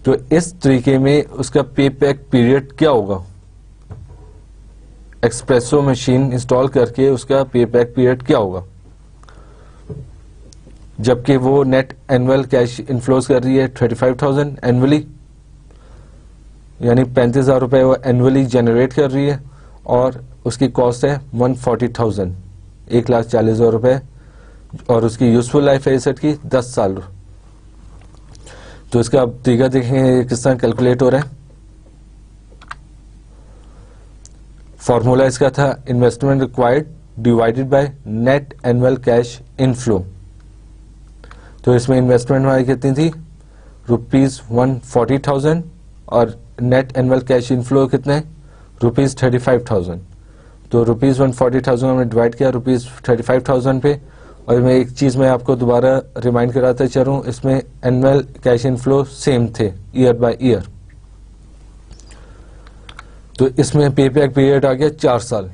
Speaker 1: तो इस तरीके में उसका पे बैक पीरियड क्या होगा, एक्सप्रेसो मशीन इंस्टॉल करके उसका पे बैक पीरियड क्या होगा, जबकि वो नेट एनुअल कैश इनफ्लोज कर रही है 35,000 एनुअली, यानी 35,000 रुपए वो एनुअली जनरेट कर रही है और उसकी कॉस्ट है 140,000, 1,40,000 रुपए, और उसकी यूजफुल लाइफ है एसेट की 10 साल। तो इसका अब तरीका देखेंगे किस तरह कैलकुलेट हो रहा है। फॉर्मूला इसका था investment required divided by net annual cash inflow. तो इसमें इन्वेस्टमेंट हमारी कितनी थी, ₹140,000 और नेट एनुअल कैश इनफ्लो कितने, ₹35,000। तो ₹140,000 हमने डिवाइड किया ₹35,000 पे। और मैं एक चीज मैं आपको दोबारा रिमाइंड कराता चलूं, इसमें एनुअल कैश इनफ्लो सेम थे ईयर बाय ईयर। तो इसमें पे बैक पीरियड आ गया 4 साल।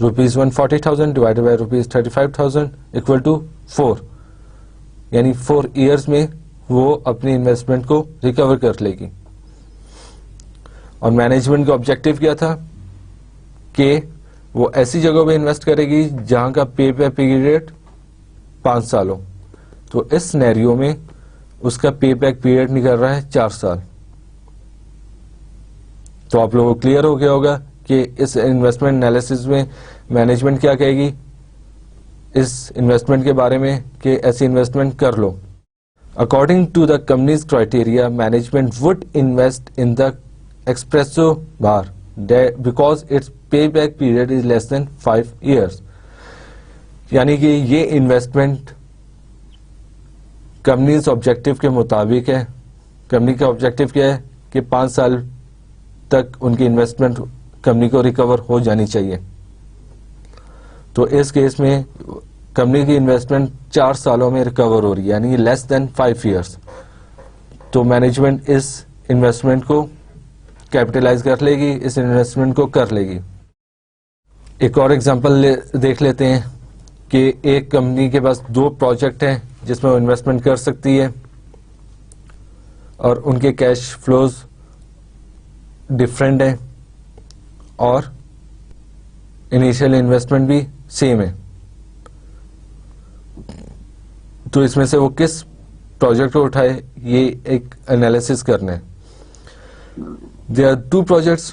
Speaker 1: ₹140,000 डिवाइडेड बाय ₹35,000 इक्वल टू 4, यानी 4 years में वो अपनी इन्वेस्टमेंट को रिकवर कर लेगी। और मैनेजमेंट का ऑब्जेक्टिव क्या था कि वो ऐसी जगह पे इन्वेस्ट करेगी जहां का पे बैक पीरियड 5 साल हो। तो इस सिनेरियो में उसका पे बैक पीरियड निकल रहा है 4 साल। तो आप लोगों को क्लियर हो गया होगा कि इस इन्वेस्टमेंट एनालिसिस में मैनेजमेंट क्या कहेगी इस इन्वेस्टमेंट के बारे में कि ऐसी इन्वेस्टमेंट कर लो। According to the companies criteria, management would invest in the espresso bar because its pay back period is less than 5 years। यानी कि ये इन्वेस्टमेंट कंपनीज ऑब्जेक्टिव के मुताबिक है। कंपनी का ऑब्जेक्टिव क्या है कि 5 साल तक उनकी इन्वेस्टमेंट कंपनी को रिकवर हो जानी चाहिए। तो इस केस में कंपनी की इन्वेस्टमेंट 4 सालों में रिकवर हो रही है, यानी लेस देन 5 years। तो मैनेजमेंट इस इन्वेस्टमेंट को कैपिटलाइज कर लेगी, इस इन्वेस्टमेंट को कर लेगी। एक और एग्जांपल देख लेते हैं कि एक कंपनी के पास 2 प्रोजेक्ट हैं जिसमें वो इन्वेस्टमेंट कर सकती है और उनके कैश फ्लोज डिफरेंट हैं और इनिशियल इन्वेस्टमेंट भी सेम है। तो इसमें से वो किस प्रोजेक्ट को उठाए, ये एक एनालिसिस करना है। There are 2 projects,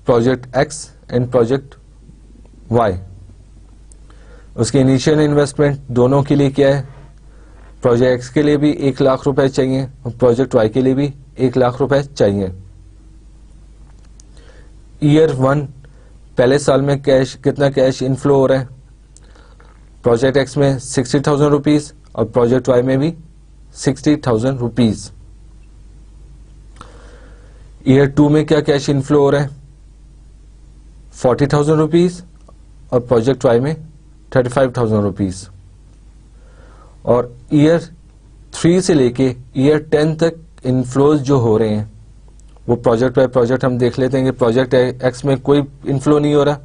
Speaker 1: project X and project Y. उसके इनिशियल इन्वेस्टमेंट दोनों के लिए क्या है? प्रोजेक्ट एक्स के लिए भी 1 लाख रुपए चाहिए और प्रोजेक्ट वाई के लिए भी 1 लाख रुपए चाहिए। ईयर 1 पहले साल में कितना कैश इनफ्लो हो रहा है? प्रोजेक्ट एक्स में 60,000 रुपीज और प्रोजेक्ट वाई में भी 60,000 रुपीज। ईयर 2 में क्या कैश इनफ्लो हो रहा है? 40,000 रुपीज और प्रोजेक्ट वाई में 35,000 रुपीज। और ईयर 3 से लेके ईयर 10 तक इनफ्लोज जो हो रहे हैं वो प्रोजेक्ट बाय प्रोजेक्ट हम देख लेते हैं कि प्रोजेक्ट एक्स में कोई इनफ्लो नहीं हो रहा।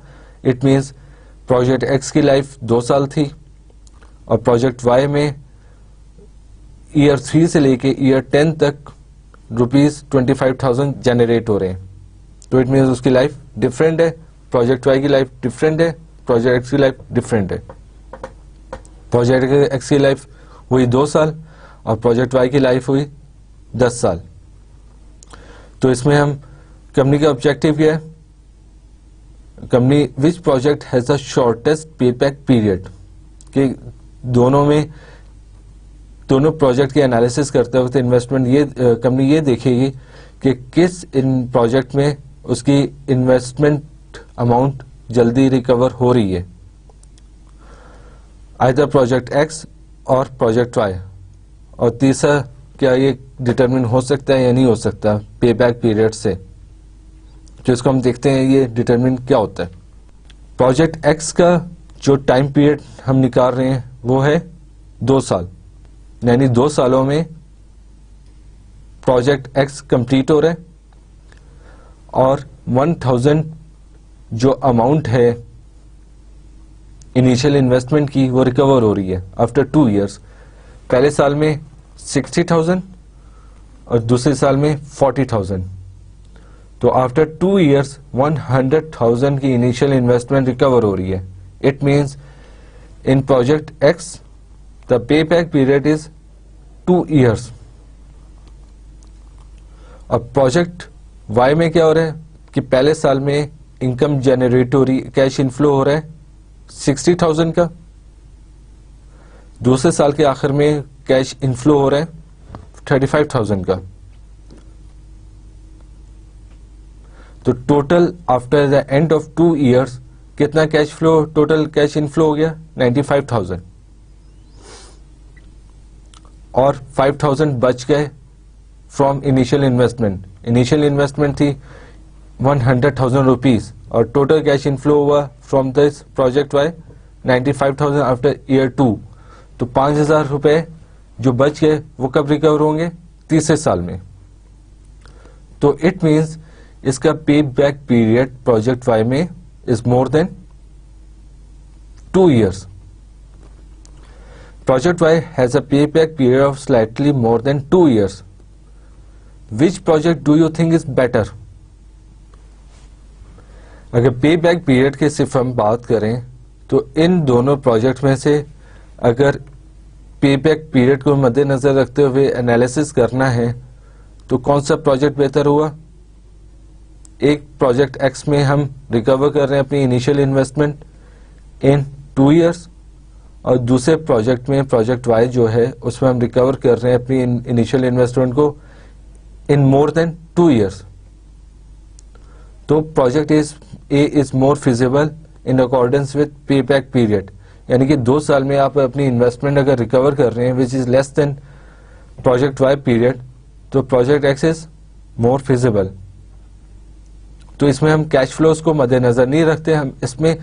Speaker 1: इट मींस प्रोजेक्ट एक्स की लाइफ 2 साल थी और प्रोजेक्ट वाई में ईयर 3 से लेके ईयर 10 तक ₹25,000 जनरेट हो रहे हैं। तो इट मींस उसकी लाइफ डिफरेंट है, प्रोजेक्ट वाई की लाइफ डिफरेंट है, प्रोजेक्ट एक्स की लाइफ डिफरेंट है। प्रोजेक्ट एक्स की लाइफ हुई 2 साल और प्रोजेक्ट वाई की लाइफ हुई 10 साल। तो इसमें हम कंपनी का ऑब्जेक्टिव क्या है? Company which project has the shortest payback period, कि दोनों प्रोजेक्ट के एनालिसिस करते वक्त इन्वेस्टमेंट कंपनी ये देखेगी कि किस इन प्रोजेक्ट में उसकी इन्वेस्टमेंट अमाउंट जल्दी रिकवर हो रही है, आइदर प्रोजेक्ट एक्स और प्रोजेक्ट वाई। और तीसरा, क्या ये डिटरमिन हो सकता है या नहीं हो सकता पेबैक पीरियड से, तो इसको हम देखते हैं ये डिटरमिन क्या होता है। प्रोजेक्ट एक्स का जो टाइम पीरियड हम निकाल रहे हैं वो है 2 साल, यानी 2 सालों में प्रोजेक्ट एक्स कंप्लीट हो रहा है और 1000 जो अमाउंट है इनिशियल इन्वेस्टमेंट की वो रिकवर हो रही है आफ्टर 2 इयर्स। पहले साल में 60,000 और दूसरे साल में 40,000। तो आफ्टर 2 इयर्स 100,000 की इनिशियल इन्वेस्टमेंट रिकवर हो रही है। It means in project x the pay back period is 2 years. अब प्रोजेक्ट वाई में क्या हो रहा है कि पहले साल में इनकम जनरेट हो रही, कैश इनफ्लो हो रहा है 60,000 का, दूसरे साल के आखिर में कैश इनफ्लो हो रहा है 35,000 का। तो total after the end of 2 years कितना cash flow, total cash inflow हो गया 95,000 और 5,000 बच गए from initial investment. Initial investment थी 100,000 रुपीज और टोटल कैश इनफ्लो हुआ from this project Y 95,000 after year 2। तो 5,000 रुपए जो बच गए वो कब रिकवर होंगे? तीसरे साल में। तो इट मींस इसका pay back period project Y में is more than 2 years. Project Y has a pay back period of slightly more than 2 years. Which project do you think is better? अगर pay back period की सिर्फ हम बात करें तो इन दोनों project में से अगर पे बैक पीरियड को मद्देनजर रखते हुए एनालिसिस करना है तो कौन सा प्रोजेक्ट बेहतर हुआ? एक प्रोजेक्ट एक्स में हम रिकवर कर रहे हैं अपनी इनिशियल इन्वेस्टमेंट इन 2 इयर्स और दूसरे प्रोजेक्ट में प्रोजेक्ट वाई जो है उसमें हम रिकवर कर रहे हैं अपनी इनिशियल इन्वेस्टमेंट को इन मोर देन 2 इयर्स। तो project A is more feasible in accordance with pay back period, यानी कि 2 साल में आप अपनी इन्वेस्टमेंट अगर रिकवर कर रहे हैं which is less than project Y period, तो project X is more feasible. तो इसमें हम कैश फ्लोज को मद्देनजर नहीं रखते, हम इसमें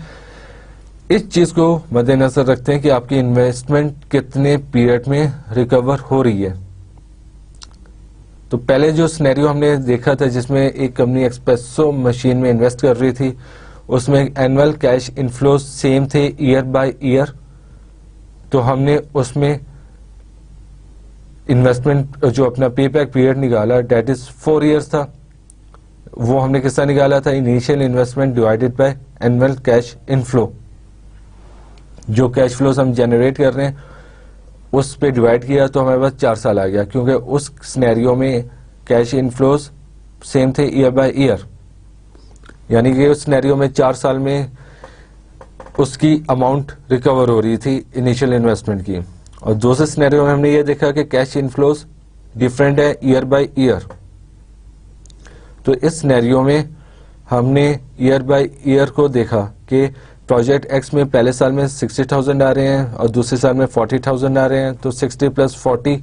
Speaker 1: इस चीज को मद्देनजर रखते हैं कि आपकी इन्वेस्टमेंट कितने पीरियड में रिकवर हो रही है। तो पहले जो सिनेरियो हमने देखा था जिसमें एक कंपनी एक्सप्रेसो मशीन में इन्वेस्ट कर रही थी, उसमें एनुअल कैश इनफ्लोज सेम थे ईयर बाय ईयर, तो हमने उसमें इन्वेस्टमेंट जो अपना पे बैक पीरियड निकाला डेट इज 4 इयर्स था, वो हमने किसका निकाला था, initial investment divided by annual cash inflow. जो कैश फ्लोज हम जनरेट कर रहे हैं उस पे डिवाइड किया तो हमारे पास 4 साल आ गया, क्योंकि उस सिनेरियो में कैश इनफ्लोज सेम थे ईयर बाय ईयर, यानी कि उस सिनेरियो में 4 साल में उसकी अमाउंट रिकवर हो रही थी इनिशियल इन्वेस्टमेंट की। और दूसरे सिनेरियो में हमने ये देखा कि कैश इनफ्लोज डिफरेंट है ईयर बाय ईयर, तो इस सिनेरियो में हमने ईयर बाय ईयर को देखा कि प्रोजेक्ट एक्स में पहले साल में 60,000 आ रहे हैं और दूसरे साल में 40,000 आ रहे हैं, तो 60 plus 40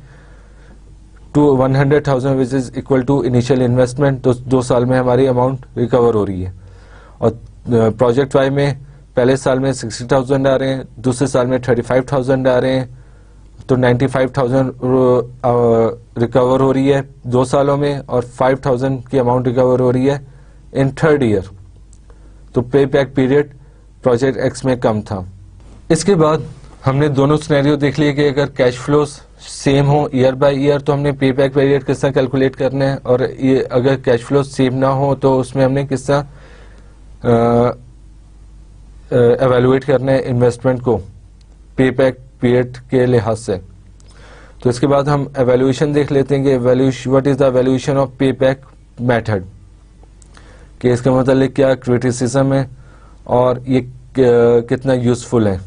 Speaker 1: to 100,000 which is equal to initial investment, तो 2 साल में हमारी अमाउंट रिकवर हो रही है। और प्रोजेक्ट वाई में पहले साल में 60,000 आ रहे हैं, दूसरे साल में 35,000 आ रहे हैं, तो 95,000 रिकवर हो रही है 2 सालों में, और 5,000 की अमाउंट रिकवर हो रही है इन 3rd ईयर। तो pay back period project x में कम था। इसके बाद हमने दोनों सिनेरियो देख लिए कि अगर कैश फ्लोज सेम हो ईयर बाय ईयर तो हमने पे बैक पीरियड किस तरह कैलकुलेट करना है, और ये अगर कैश फ्लोज सेम ना हो तो उसमें हमने किस तरह एवेलुएट करना है इन्वेस्टमेंट को पे बैक पीरियड के लिहाज से। तो इसके बाद हम एवेल्यूएशन देख लेते हैं कि what is the evaluation of pay back method, कि इसका मतलब क्या क्रिटिसिज्म है और ये कितना यूजफुल है।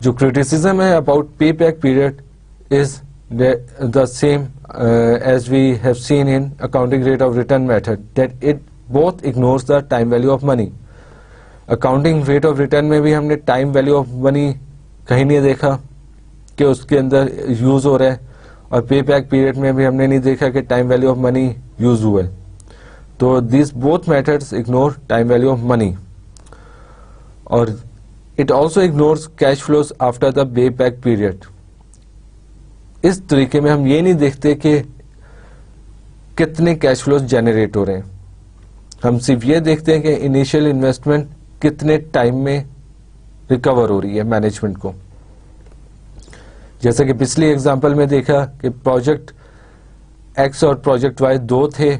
Speaker 1: जो क्रिटिसिज्म है about pay back period is the same as we have seen in accounting rate of return method, that it both ignores the time value of money. Accounting rate of return में भी हमने time value of money कहीं नहीं देखा कि उसके अंदर use हो रहा है, और पे बैक पीरियड में भी हमने नहीं देखा कि time value of money use हुआ है। तो this both methods ignore time value of money, और it also ignores cash flows after the pay back period. इस तरीके में हम ये नहीं देखते कि कितने कैश फ्लोज जनरेट हो रहे हैं, हम सिर्फ ये देखते हैं कि इनिशियल इन्वेस्टमेंट कितने टाइम में रिकवर हो रही है मैनेजमेंट को। जैसे कि पिछली एग्जांपल में देखा कि प्रोजेक्ट एक्स और प्रोजेक्ट वाई 2 थे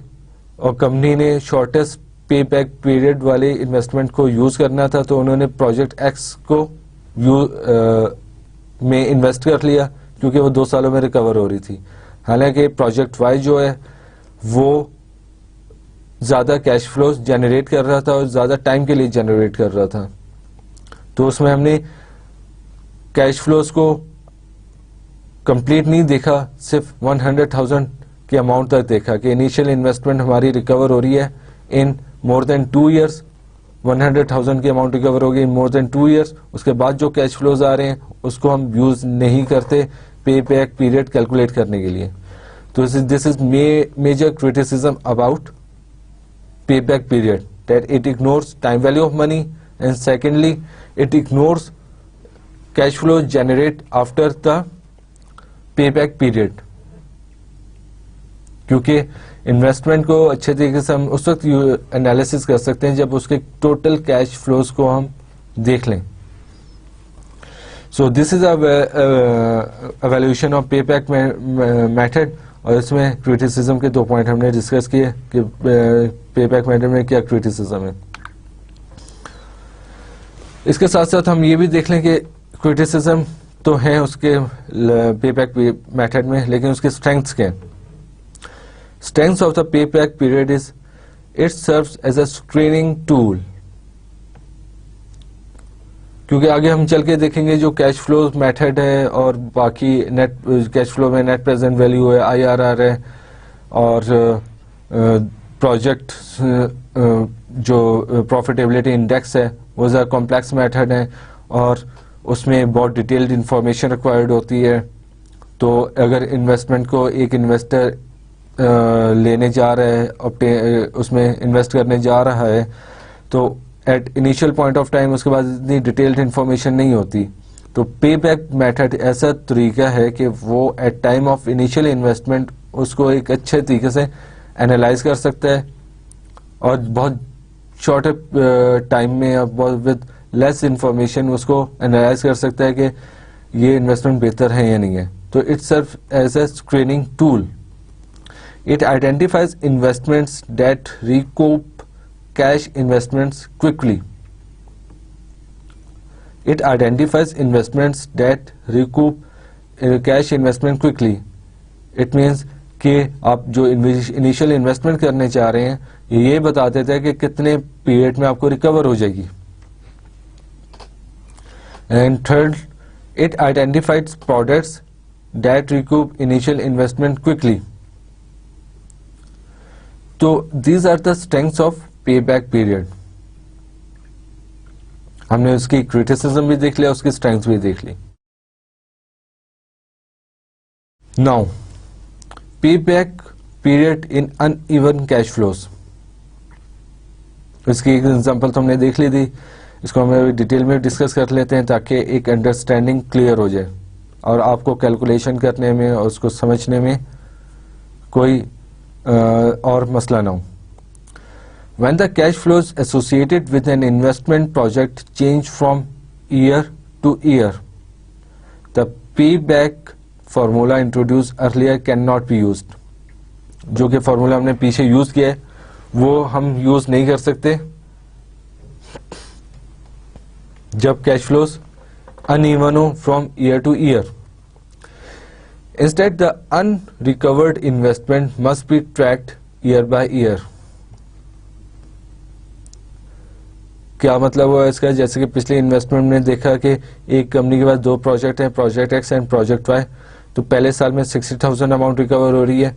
Speaker 1: और कंपनी ने शॉर्टेस्ट पे बैक पीरियड वाले इन्वेस्टमेंट को यूज करना था, तो उन्होंने प्रोजेक्ट एक्स को में इन्वेस्ट कर लिया क्योंकि वो 2 सालों में रिकवर हो रही थी। हालांकि प्रोजेक्ट वाई जो है वो ज्यादा कैश फ्लोज जनरेट कर रहा था और ज्यादा टाइम के लिए जनरेट कर रहा था, तो उसमें हमने कैश फ्लोज को कंप्लीट नहीं देखा, सिर्फ 100,000 के अमाउंट तक देखा कि इनिशियल इन्वेस्टमेंट हमारी रिकवर हो रही है इन मोर देन 2 इयर्स, 100,000 की अमाउंट रिकवर होगी इन मोर देन 2 इयर्स। उसके बाद जो कैश फ्लोज आ रहे हैं उसको हम यूज नहीं करते पे बैक पीरियड कैलकुलेट करने के लिए। तो this is major criticism about pay back period, that it ignores time value of money, and secondly it ignores cash flow generate after the payback period। क्योंकि इन्वेस्टमेंट को अच्छे तरीके से हम उस वक्त एनालिसिस कर सकते हैं जब उसके टोटल कैश फ्लोज को हम देख लें। So this is evaluation of pay back method, और इसमें क्रिटिसिज्म के 2 पॉइंट हमने डिस्कस किए कि पे बैक मेथड में क्या क्रिटिसिज्म है। इसके साथ साथ हम ये भी देख लें कि क्रिटिसिज्म तो है उसके पे बैक मेथड में, लेकिन उसके स्ट्रेंथ्स क्या हैं। Strengths of the pay back period is it serves as a screening tool, क्योंकि आगे हम चल के देखेंगे जो कैश फ्लो मेथड है और बाकी नेट कैश फ्लो में नेट प्रेजेंट वैल्यू है, IRR है, और प्रोजेक्ट जो प्रॉफिटेबिलिटी इंडेक्स है वो ज़रा कॉम्प्लेक्स मेथड है और उसमें बहुत डिटेल्ड इंफॉर्मेशन रिक्वायर्ड होती है। तो अगर इन्वेस्टमेंट को एक इन्वेस्टर लेने जा रहा है, उसमें इन्वेस्ट करने जा रहा है, तो at initial point of time उसके बाद इतनी डिटेल्ड इंफॉर्मेशन नहीं होती। तो पे बैक मेथड ऐसा तरीका है कि वो at time of initial investment उसको एक अच्छे तरीके से एनालाइज कर सकता है और बहुत शॉर्टर टाइम में या विद लेस इंफॉर्मेशन उसको एनालाइज कर सकता है कि ये इन्वेस्टमेंट बेहतर है या नहीं है. तो it serve as a screening tool. It identifies investments that recoup cash investments quickly. It identifies investments that recoup cash investment quickly. It means कि आप जो इनिशियल इन्वेस्टमेंट करने चाह रहे हैं ये बता देता है कि कितने पीरियड में आपको रिकवर हो जाएगी. And third, it identifies products that recoup initial investment quickly. तो these are the strengths of pay back period. हमने उसकी क्रिटिसिज्म भी देख लिया, उसकी स्ट्रेंथ भी देख ली. नाउ पे back period in uneven cash flows. इसकी एक एग्जांपल तो हमने देख ली थी, इसको हम डिटेल में डिस्कस कर लेते हैं ताकि एक अंडरस्टैंडिंग क्लियर हो जाए और आपको कैलकुलेशन करने में और उसको समझने में कोई और मसला ना हो. When the cash flows associated with an investment project change from year to year, the payback formula introduced earlier cannot be used. जो कि फॉर्मूला हमने पीछे यूज किया है वो हम यूज नहीं कर सकते जब कैश फ्लोज अनइवन हो from year to year. Instead, the unrecovered investment must be tracked year by year. क्या मतलब हुआ इसका? जैसे कि पिछले इन्वेस्टमेंट में देखा कि एक कंपनी के पास दो प्रोजेक्ट हैं, project X and project Y. तो पहले साल में 60,000 अमाउंट रिकवर हो रही है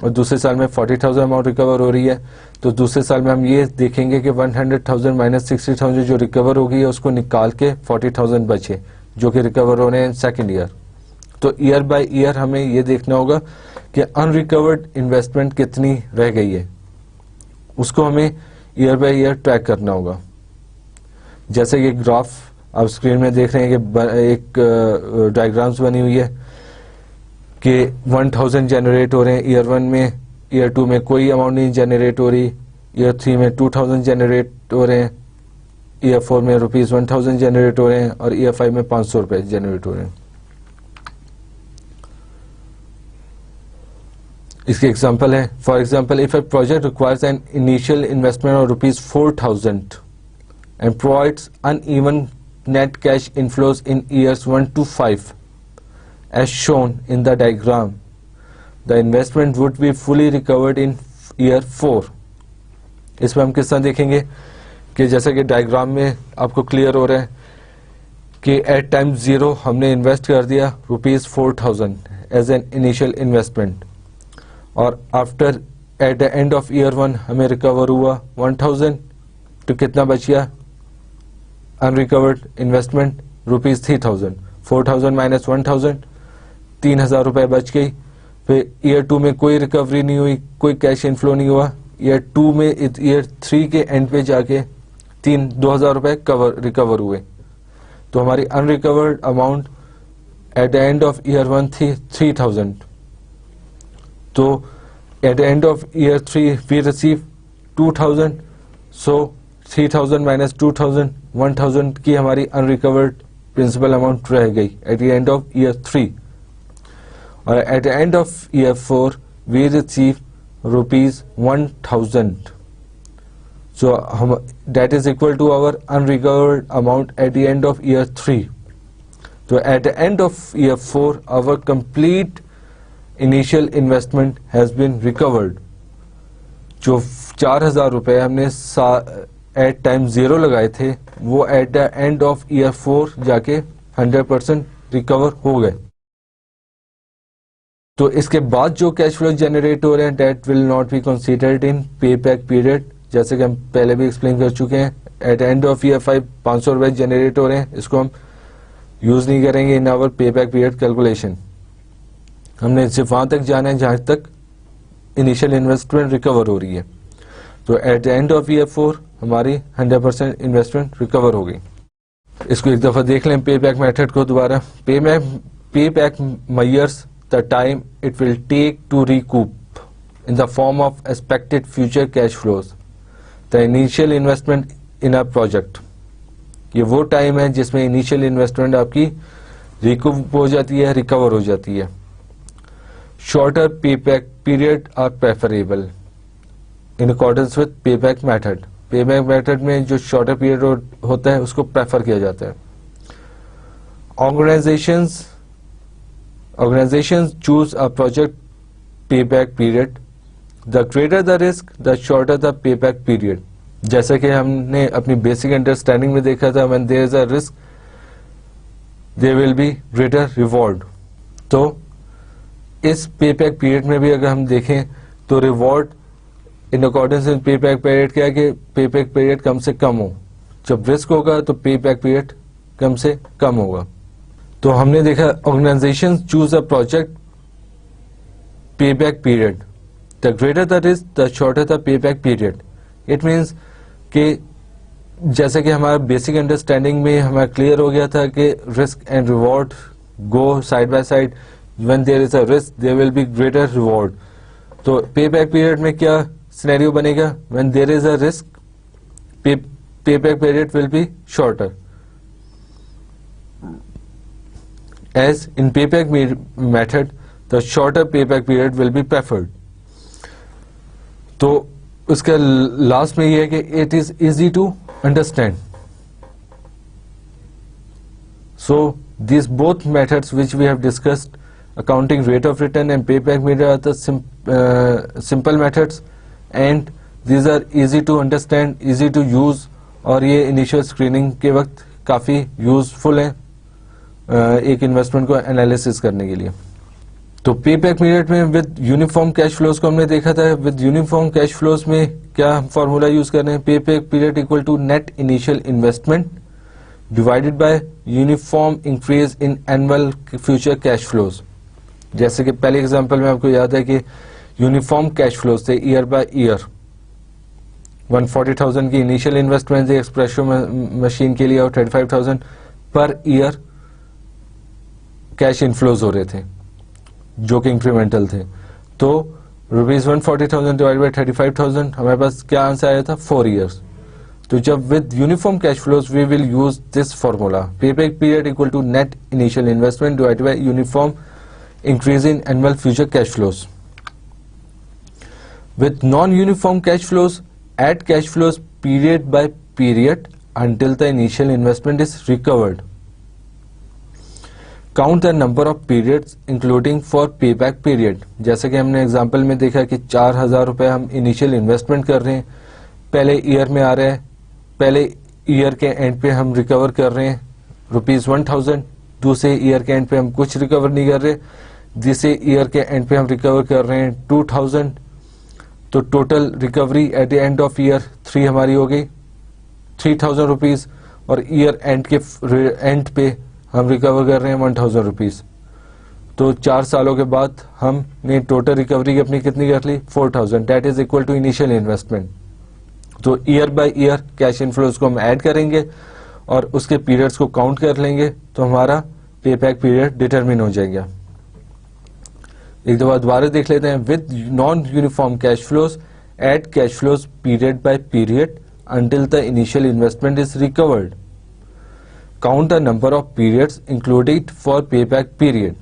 Speaker 1: और दूसरे साल में 40,000 अमाउंट रिकवर हो रही है. तो दूसरे साल में हम ये देखेंगे कि 100,000 माइनस 60,000 जो रिकवर हो गई है उसको निकाल के 40,000 बचे जो कि रिकवर होने हैं सेकेंड ईयर. तो ईयर बाय ईयर हमें ये देखना होगा कि अनरिकवर्ड इन्वेस्टमेंट कितनी रह गई है, उसको हमें ईयर बाय ईयर ट्रैक करना होगा. जैसे कि ग्राफ आप स्क्रीन में देख रहे हैं कि एक डायग्राम्स बनी हुई है कि 1000 जनरेट हो रहे हैं ईयर 1 में, ईयर 2 में कोई अमाउंट नहीं जनरेट हो रही, ईयर 3 में 2000 जनरेट हो रहे हैं, ईयर 4 में ₹1000 जनरेट हो रहे हैं और ईयर 5 में ₹500 जनरेट हो रहे हैं. इसके एग्जाम्पल है. For example, if A project requires an initial investment of ₹4,000 and provides uneven net cash inflows in years 1 to 5 as shown in the diagram, the investment would be fully recovered in year 4. इसमें हम किस तरह देखेंगे कि जैसा कि diagram में आपको क्लियर हो रहा है कि एट टाइम 0 हमने इन्वेस्ट कर दिया ₹4,000 एज एन इनिशियल इन्वेस्टमेंट और after eight the end of year 1 हमें रिकवर हुआ 1,000. तो कितना बच गया अनरिकवर्ड इन्वेस्टमेंट ₹3,000. 4,000 माइनस 1,000 ₹3,000 बच गई. फिर ईयर 2 में कोई रिकवरी नहीं हुई, कोई कैश इनफ्लो नहीं हुआ. ईयर 2 में ईयर 3 के एंड पे जाके 2,000 रिकवर हुए. तो हमारी unrecovered amount at the end of year 1 थी 3,000. तो at the end of year 3 we receive 2,000. So 3,000 minus 2,000 1,000 की हमारी अनरिकवर्ड प्रिंसिपल अमाउंट रह गई at the end of year 3. और at the end of year 4 we receive ₹1,000. So हम that is equal to our unrecovered amount at the end of year 3. तो at the end of year 4 our complete initial investment has been recovered. जो ₹4,000 हमने at time 0 लगाए थे वो at the end of year 4 जाके 100% recover हो गए. तो इसके बाद जो कैश फ्लो जनरेट हो रहे हैं that will not be considered इन पे बैक पीरियड. जैसे कि हम पहले भी एक्सप्लेन कर चुके हैं, at end of year 5 ₹500 generate हो रहे हैं, इसको हम यूज नहीं करेंगे in our pay back period calculation. हमने सिर्फ वहां तक जाना है जहां तक इनिशियल इन्वेस्टमेंट रिकवर हो रही है. तो at the end of year 4 हमारी 100% इन्वेस्टमेंट रिकवर हो गई. इसको एक दफा देख लें पे बैक मेथड को दोबारा. Pay back measures the time it will take to recoup in the form of expected future cash flows the initial investment in a project, ये वो टाइम है जिसमें इनिशियल इन्वेस्टमेंट आपकी रिकवर हो जाती है. Shorter pay back period are preferable in accordance with pay back method. Pay back method में जो शॉर्टर पीरियड होता है उसको प्रेफर किया जाता है. Organizations choose a project payback period. The greater the risk, the shorter the payback period. जैसा कि हमने अपनी बेसिक अंडरस्टैंडिंग में देखा था, when there is a risk, there will be greater reward. तो इस payback period में भी अगर हम देखें तो reward in accordance with payback period क्या है कि payback period कम से कम हो. जब risk होगा तो payback period कम से कम होगा. तो हमने देखा organization choose a project payback period. The greater the risk the shorter the payback period. It means कि जैसे कि हमारा बेसिक अंडरस्टैंडिंग में हमारा क्लियर हो गया था कि risk and reward go side by side. When there is a risk there will be greater reward. तो पेबैक पीरियड में क्या सिनेरियो बनेगा? When there is a risk payback period will be shorter. As in payback method, the shorter payback period will be preferred. तो उसका last में ये है कि it is easy to understand. So these both methods which we have discussed, accounting rate of return and payback method, are the simple methods, and these are easy to understand, easy to use, और ये initial screening के वक्त काफी useful हैं एक investment को analysis करने के लिए. तो पे बैक पीरियड में विद यूनिफॉर्म कैश फ्लोज को हमने देखा था. विद यूनिफॉर्म कैश फ्लोज में क्या हम फॉर्मूला यूज कर रहे हैं? Pay back period equal to net initial investment divided by uniform increase in annual future cash flows. जैसे कि पहले एग्जांपल में आपको याद है कि यूनिफॉर्म कैश फ्लोज थे ईयर बाय ईयर. 140,000 की इनिशियल इन्वेस्टमेंट थी एक्सप्रेसो मशीन के लिए और 35,000 पर ईयर कैश इनफ्लोज हो रहे थे जो कि इंक्रीमेंटल थे. तो ₹140,000 डिवाइड बाई 35,000 हमारे पास क्या आंसर आया था? 4 years. तो जब with uniform cash flows we will use this formula, payback period equal to net initial investment divide by uniform increase in annual future cash flows. With non uniform cash flows add cash flows period by period until the initial investment is recovered. Count the number of periods including for payback period. जैसे कि हमने example में देखा कि 4,000 रुपए हम initial investment कर रहे हैं, पहले ईयर में आ रहे हैं, पहले ईयर के एंड पे हम रिकवर कर रहे हैं ₹1,000, दूसरे ईयर के एंड पे हम कुछ रिकवर नहीं कर रहे, तीसरे ईयर के एंड पे हम रिकवर कर रहे हैं 2,000. तो total recovery eight the end of year 3 हमारी हो गई 3,000 रुपीज, और ईयर एंड के एंड पे हम रिकवर कर रहे हैं 1,000 रुपीज. तो 4 सालों के बाद हमने टोटल रिकवरी अपनी कितनी कर ली? 4,000. That is equal to initial investment. तो year by year cash inflows को हम ऐड करेंगे और उसके पीरियड्स को काउंट कर लेंगे तो हमारा पे बैक पीरियड डिटरमिन हो जाएगा. एक दफा दोबारा देख लेते हैं. With non uniform cash flows add cash flows period by period until the initial investment is recovered. Count the number of periods included for payback period.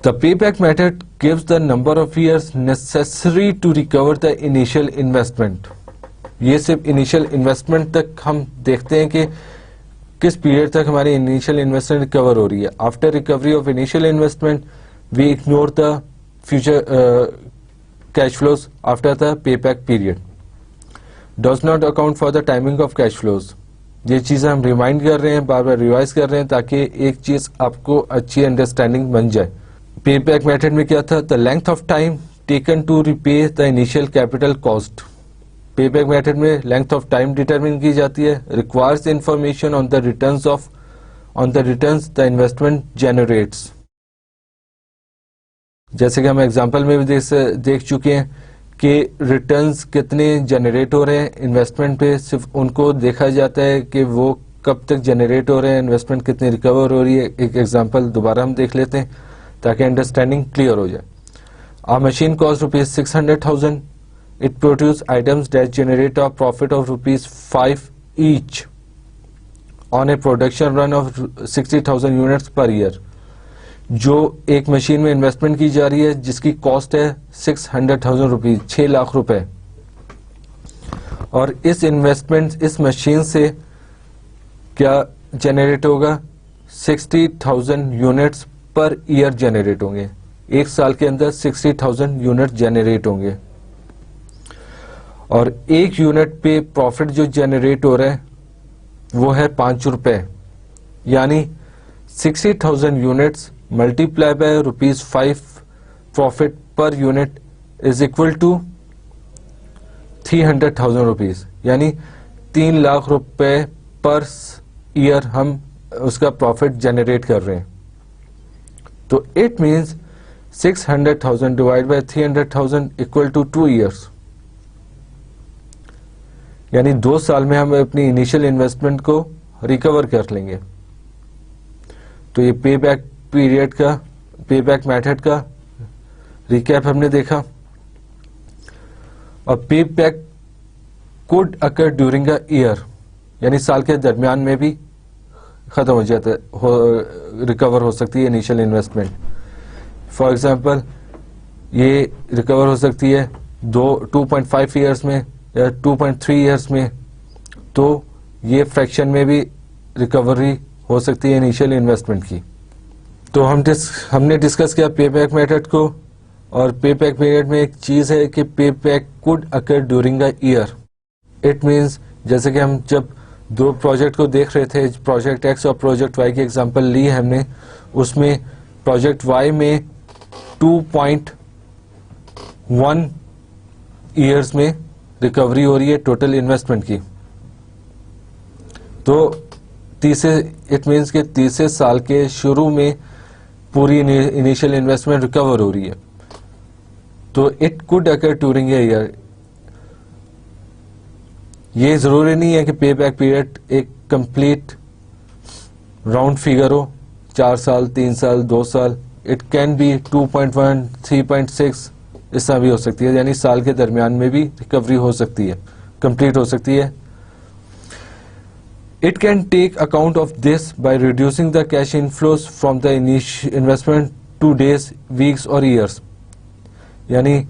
Speaker 1: The payback method gives the number of years necessary to recover the initial investment. ये सिर्फ initial investment तक हम देखते हैं कि किस period तक हमारी initial investment रिकवर हो रही है. After recovery of initial investment, we ignore the future cash flows after the payback period. Does not account for the timing of cash flows. ये चीज़ें हम रिमाइंड कर रहे हैं, बार बार रिवाइज कर रहे हैं ताकि एक चीज़ आपको अच्छी अंडरस्टैंडिंग बन जाए. पे बैक मेथड में क्या था? The length of time taken to repay the initial capital cost. Pay back method में लेंथ ऑफ टाइम डिटरमिन की जाती है. Requires information on the returns the investment generates. जैसे कि हम एग्जाम्पल में भी देख चुके हैं कि रिटर्न्स कितने जनरेट हो रहे हैं इन्वेस्टमेंट पे, सिर्फ उनको देखा जाता है कि वो कब तक जनरेट हो रहे हैं, इन्वेस्टमेंट कितनी रिकवर हो रही है. एक एग्जांपल दोबारा हम देख लेते हैं ताकि अंडरस्टैंडिंग क्लियर हो जाए. आ machine cost ₹600,000 it produces items that generate a profit of ₹5 each on a production run of 60,000 units per year. जो एक मशीन में इन्वेस्टमेंट की जा रही है जिसकी कॉस्ट है 600,000 रुपीज, 6 लाख रुपए, और इस इन्वेस्टमेंट इस मशीन से क्या जनरेट होगा, 60,000 यूनिट्स पर ईयर जनरेट होंगे। एक साल के अंदर 60,000 यूनिट जनरेट होंगे, और एक यूनिट पे प्रॉफिट जो जनरेट हो रहा है वो है 5 रुपए, यानी 60,000 units multiply by ₹5 profit per unit is equal to 300,000 rupees, यानी 3 लाख रुपए पर ईयर हम उसका प्रॉफिट जनरेट कर रहे हैं। तो it means 600,000 divide by 300,000 equal to 2 years, यानी 2 साल में हम अपनी इनिशियल इन्वेस्टमेंट को रिकवर कर लेंगे। तो ये पे बैक पीरियड का, पे बैक मेथड का रिकैप हमने देखा। और पे back could occur during a year, यानी साल के दरमियान में भी खत्म हो जाता है, रिकवर हो सकती है इनिशियल इन्वेस्टमेंट। फॉर एग्जांपल ये रिकवर हो सकती है 2.5 ईयर्स में या 2.3 ईयर्स में, तो ये फ्रैक्शन में भी रिकवरी हो सकती है इनिशियल इन्वेस्टमेंट की। तो हमने डिस्कस किया पे बैक मेथड को, और पे बैक पीरियड में एक चीज है कि pay back could occur during a year. It means जैसे कि हम जब 2 प्रोजेक्ट को देख रहे थे, प्रोजेक्ट एक्स और प्रोजेक्ट वाई की एग्जांपल ली है हमने, उसमें प्रोजेक्ट वाई में 2.1 ईयर्स में रिकवरी हो रही है टोटल इन्वेस्टमेंट की। तो इट मींस के तीसरे साल के शुरू में पूरी इनिशियल इन्वेस्टमेंट रिकवर हो रही है। तो it could occur during a year. ये जरूरी नहीं है कि पे बैक पीरियड एक कंप्लीट राउंड फिगर हो, 4 साल, 3 साल, 2 साल। इट कैन बी 2.1, 3.6, इस तरह भी हो सकती है, यानी साल के दरमियान में भी रिकवरी हो सकती है, कंप्लीट हो सकती है। It can take account of this by reducing the cash inflows from the initial investment to days, weeks और years। यानी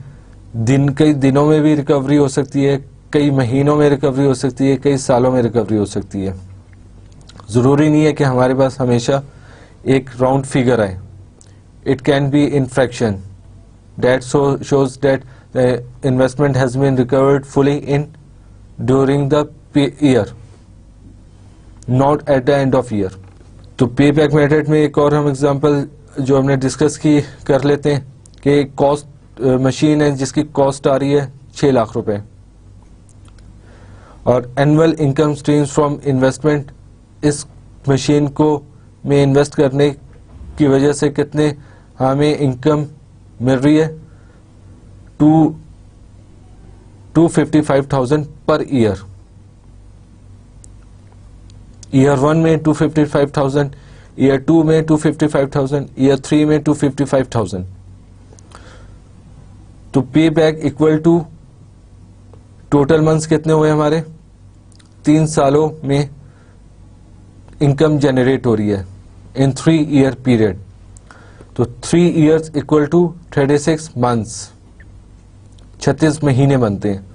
Speaker 1: कई दिनों में भी रिकवरी हो सकती है, कई महीनों में रिकवरी हो सकती है, कई सालों में रिकवरी हो सकती है। जरूरी नहीं है कि हमारे पास हमेशा एक राउंड फिगर आए। It can be in fraction that shows that the investment has been recovered fully during the year, not at the end of year. तो पे बैक मेथड में एक और हम एग्जांपल जो हमने डिस्कस की कर लेते हैं कि कॉस्ट मशीन है जिसकी कॉस्ट आ रही है 6 लाख रुपए, और annual income streams from investment, इस मशीन को में इन्वेस्ट करने की वजह से कितने हमें इनकम मिल रही है, 255,000 पर ईयर। ईयर 1 में 255,000, ईयर 2 में 255,000, ईयर 3 में 255,000। तो pay back equal to total months कितने हुए हमारे, 3 सालों में इनकम जनरेट हो रही है इन 3 ईयर पीरियड। तो 3 ईयर्स इक्वल टू 36 मंथ्स, 36 महीने बनते हैं।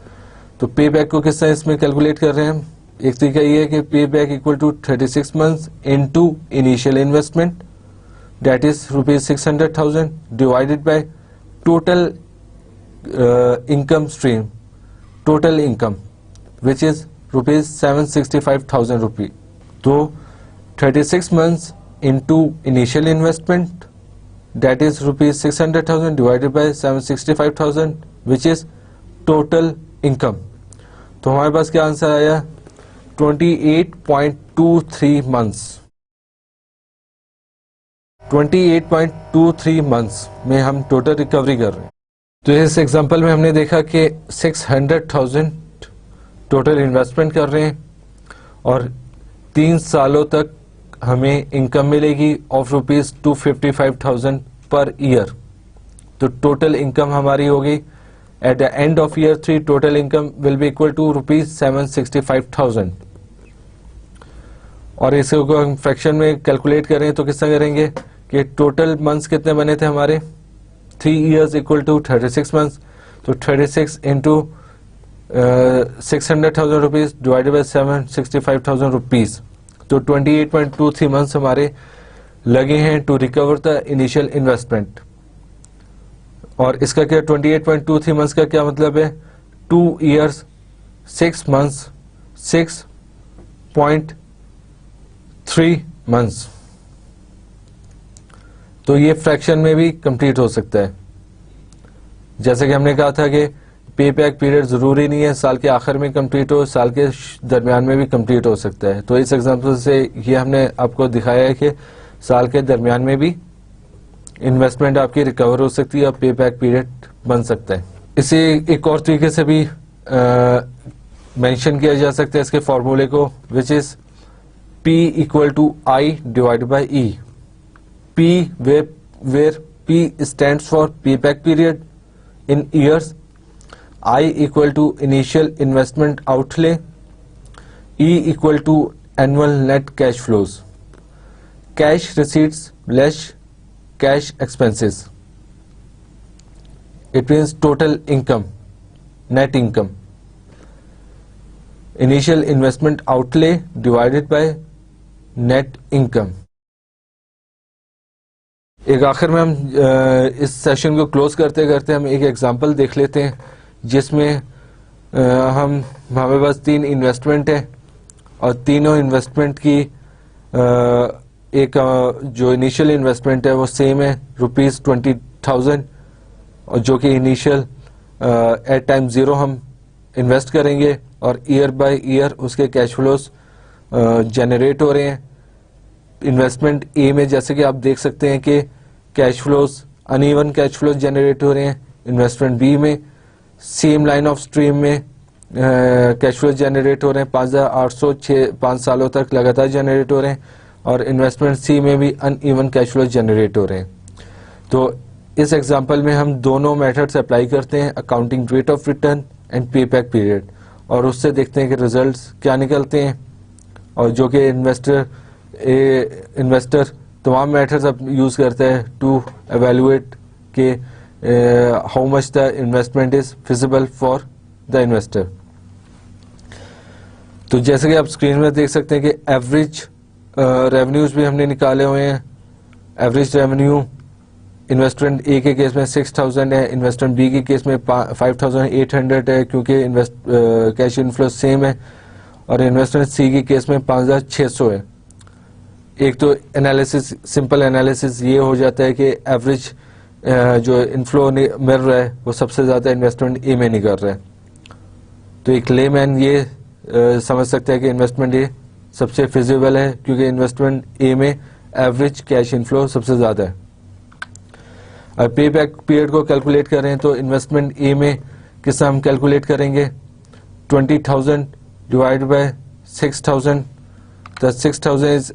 Speaker 1: तो पे बैक को किस तरह इसमें कैलकुलेट कर रहे हैं हम, एक तरीका ये है कि pay back equal to 36 months into initial investment, that is ₹600,000 divided by total income stream, total income which is ₹765,000। तो 36 months into initial investment, that is ₹600,000 divided by 765,000 which is total income. तो हमारे पास क्या answer आया, 28.23 months. 28.23 months में हम total recovery कर रहे हैं। तो इस एग्जांपल में हमने देखा कि 600,000 टोटल इन्वेस्टमेंट कर रहे हैं और 3 सालों तक हमें इनकम मिलेगी ऑफ ₹255,000 पर ईयर। तो टोटल इनकम हमारी होगी At the end of year 3, total income will be equal to rupees 765,000. और इसको हम फ्रैक्शन में कैलकुलेट करें तो किस तरह करेंगे कि टोटल मंथ्स कितने बने थे हमारे 3 years इक्वल टू 36 मंथ्स, तो 36 into 600,000 rupees divided by 765,000 rupees, तो 28.23 मंथ्स हमारे लगे हैं to recover the initial investment. और इसका क्या 28.23 मंथ्स का क्या मतलब है 2 years 6 months 6.3 मंथ्स। तो ये फ्रैक्शन में भी कंप्लीट हो सकता है। जैसे कि हमने कहा था कि पे बैक पीरियड जरूरी नहीं है साल के आखिर में कंप्लीट हो, साल के दरमियान में भी कंप्लीट हो सकता है। तो इस एग्जांपल से ये हमने आपको दिखाया है कि साल के दरमियान में भी इन्वेस्टमेंट आपकी रिकवर हो सकती है और पे बैक पीरियड बन सकता है। इसे एक और तरीके से भी मेंशन किया जा सकता है इसके फॉर्मूले को, which is P equal to I divide by E। P where P stands for payback period in years, I equal to initial investment outlay, E equal to annual net cash flows, cash receipts less cash expenses. It means total income, net income. Initial investment outlay divided by net income. एक आखिर में हम इस session को close करते करते हम एक एग्जांपल देख लेते हैं जिसमें हमारे पास 3 इन्वेस्टमेंट है और तीनों इन्वेस्टमेंट की एक जो इनिशियल इन्वेस्टमेंट है वो सेम है ₹20,000, और जो कि इनिशियल एट टाइम 0 हम इन्वेस्ट करेंगे और ईयर बाय ईयर उसके कैश फ्लोज जनरेट हो रहे हैं। इन्वेस्टमेंट ए में जैसे कि आप देख सकते हैं कि cash flows uneven cash flows generate हो रहे हैं। इन्वेस्टमेंट बी में सेम लाइन ऑफ स्ट्रीम में कैश फ्लोज जनरेट हो रहे हैं 5,805 सालों तक लगातार जनरेट हो रहे हैं, और इन्वेस्टमेंट सी में भी अनइवन कैश फ्लोज जनरेट हो रहे हैं। तो इस एग्जांपल में हम दोनों मेथड्स अप्लाई करते हैं, accounting rate of return and पे बैक पीरियड, और उससे देखते हैं कि रिजल्ट्स क्या निकलते हैं। और जो कि इन्वेस्टर तमाम मेथड्स अब यूज करता है टू एवेलुएट के how much the investment is feasible for the investor. तो जैसे कि आप स्क्रीन में देख सकते हैं कि एवरेज रेवेन्यूज भी हमने निकाले हुए हैं। एवरेज रेवेन्यू इन्वेस्टमेंट ए के केस में 6,000 है, इन्वेस्टमेंट बी के केस में 5,800 है क्योंकि कैश इनफ्लो सेम है, और इन्वेस्टमेंट सी के केस में 5,600 है। एक तो एनालिसिस, सिंपल एनालिसिस ये हो जाता है कि एवरेज जो इनफ्लो मिल रहा है वो सबसे ज्यादा इन्वेस्टमेंट ए में निकल रहा है। तो एक लेमैन ये समझ सकता है कि इन्वेस्टमेंट ए सबसे फिजिबल है क्योंकि इन्वेस्टमेंट ए में एवरेज कैश इनफ्लो सबसे ज्यादा है। अब पे बैक पीरियड को कैलकुलेट करें तो इन्वेस्टमेंट ए में किस तरह हम कैलकुलेट करेंगे 20,000 डिवाइड बाय 6,000, तो 6,000 इज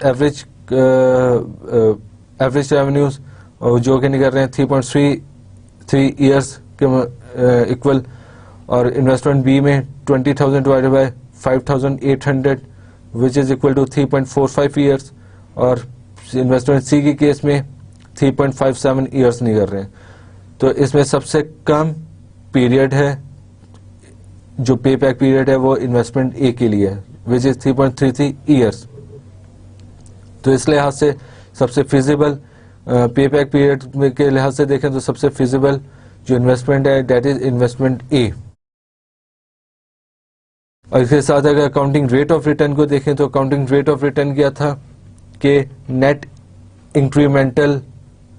Speaker 1: एवरेज रेवेन्यूज, और जो कि निकल रहे हैं 3.33 ईयर्स के इक्वल, और इन्वेस्टमेंट बी में 20,000 divided by 5,800 which is equal to 3.45 years, और इन्वेस्टमेंट सी के केस में 3.57 ईयर्स निकल रहे हैं। तो इसमें सबसे कम पीरियड है जो पे बैक पीरियड है वो इन्वेस्टमेंट ए के लिए है विच इज 3.33 ईयर्स। तो इस लिहाज से सबसे फिजिबल पे बैक पीरियड के लिहाज से देखें तो सबसे फिजिबल जो इन्वेस्टमेंट है दैट इज इन्वेस्टमेंट ए। और इसके साथ अगर अकाउंटिंग रेट ऑफ रिटर्न को देखें तो अकाउंटिंग रेट ऑफ रिटर्न क्या था कि net incremental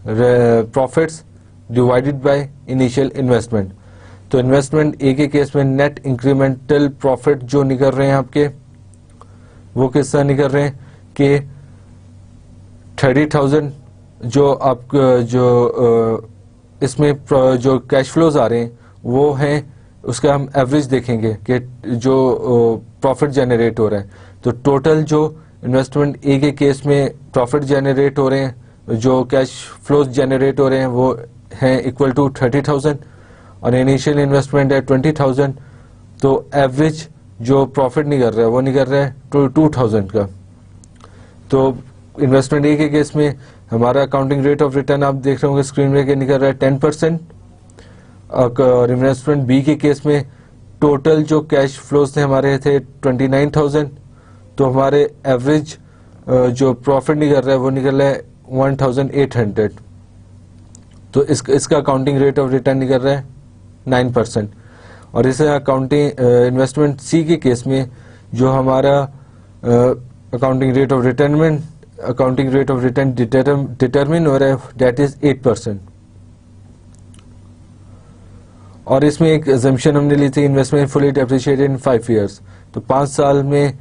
Speaker 1: profits divided by initial investment. तो इन्वेस्टमेंट ए के केस में नेट इंक्रीमेंटल प्रॉफिट जो निकल रहे हैं आपके वो किस तरह निकल रहे हैं कि 30,000 जो आप जो इसमें जो कैश फ्लोज आ रहे हैं वो हैं उसका हम एवरेज देखेंगे कि जो प्रॉफिट जनरेट हो रहा है। तो टोटल जो इन्वेस्टमेंट ए के केस में प्रॉफिट जनरेट हो रहे हैं, जो कैश फ्लोज जनरेट हो रहे हैं वो हैं इक्वल टू 30,000, और इनिशियल इन्वेस्टमेंट है 20,000, तो एवरेज जो प्रॉफिट निकल रहा है वो निकल रहा है 2,000 का। तो इन्वेस्टमेंट ए के केस में हमारा अकाउंटिंग रेट ऑफ रिटर्न आप देख रहे होंगे स्क्रीन में कि निकल रहा है 10%, और इन्वेस्टमेंट बी के केस में टोटल जो कैश फ्लोज थे हमारे थे 29,000, तो हमारे एवरेज जो प्रॉफिट निकल रहा है वो निकल रहा है 1,800। तो इसका अकाउंटिंग रेट ऑफ रिटर्न निकल रहा है 9%। और इसे अकाउंटिंग इन्वेस्टमेंट सी के केस में जो हमारा accounting rate of return determine हो रहा है दैट इज 8%। और इसमें एक अजम्पशन हमने ली थी इन्वेस्टमेंट फुली डेप्रिशिएटेड इन 5 ईयर्स, तो 5 साल में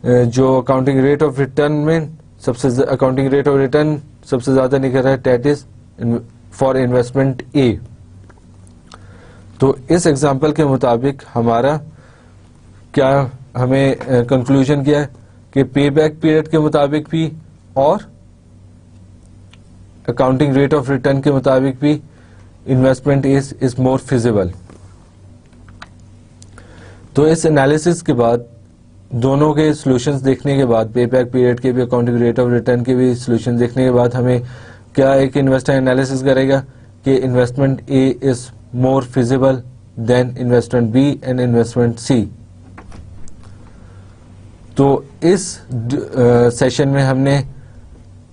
Speaker 1: जो अकाउंटिंग रेट ऑफ रिटर्न सबसे ज्यादा निकल रहा है दैट इज फॉर इन्वेस्टमेंट ए। तो इस एग्जांपल के मुताबिक हमारा क्या हमें कंक्लूजन किया है कि पे बैक पीरियड के मुताबिक भी और अकाउंटिंग रेट ऑफ रिटर्न के मुताबिक भी इन्वेस्टमेंट इज मोर फिजिबल। तो इस एनालिसिस के बाद दोनों के सॉल्यूशंस देखने के बाद, पे बैक पीरियड के भी अकाउंटिंग रेट ऑफ रिटर्न के भी सॉल्यूशन देखने के बाद हमें क्या एक इन्वेस्टर एनालिसिस करेगा कि investment A is more feasible than investment B and investment C. तो इस सेशन में हमने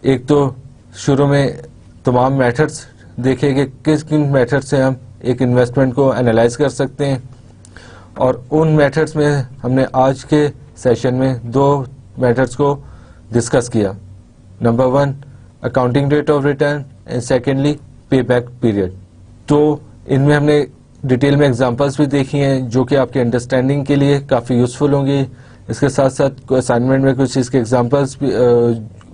Speaker 1: एक तो शुरू में तमाम मेथड्स देखे कि किस किन मेथड से हम एक इन्वेस्टमेंट को एनालाइज कर सकते हैं, और उन मेथड्स में हमने आज के सेशन में 2 मेथड्स को डिस्कस किया। Number 1 accounting rate of return and secondly पे बैक पीरियड। तो इनमें हमने डिटेल में एग्जांपल्स भी देखी हैं जो कि आपके अंडरस्टैंडिंग के लिए काफ़ी यूजफुल होंगी। इसके साथ साथ असाइनमेंट में कुछ इसके एग्जांपल्स भी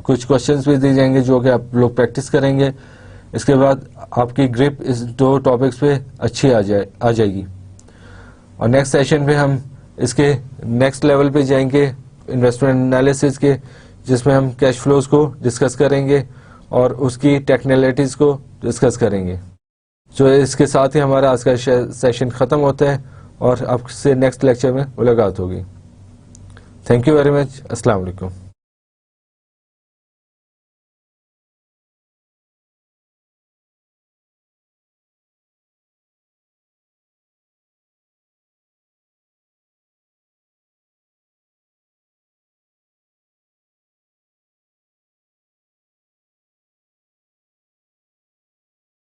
Speaker 1: कुछ क्वेश्चंस भी दिए जाएंगे जो कि आप लोग प्रैक्टिस करेंगे। इसके बाद आपकी ग्रिप इस 2 टॉपिक्स पे अच्छी आ जाएगी। और नेक्स्ट सेशन में हम इसके नेक्स्ट लेवल पे जाएंगे इन्वेस्टमेंट एनालिसिस के, जिसमें हम कैश फ्लोज को डिस्कस करेंगे और उसकी टेक्निकलिटीज को डिस्कस करेंगे। तो इसके साथ ही हमारा आज का सेशन खत्म होता है और आपसे नेक्स्ट लेक्चर में मुलाकात होगी। Thank you very much. अस्सलाम वालेकुम।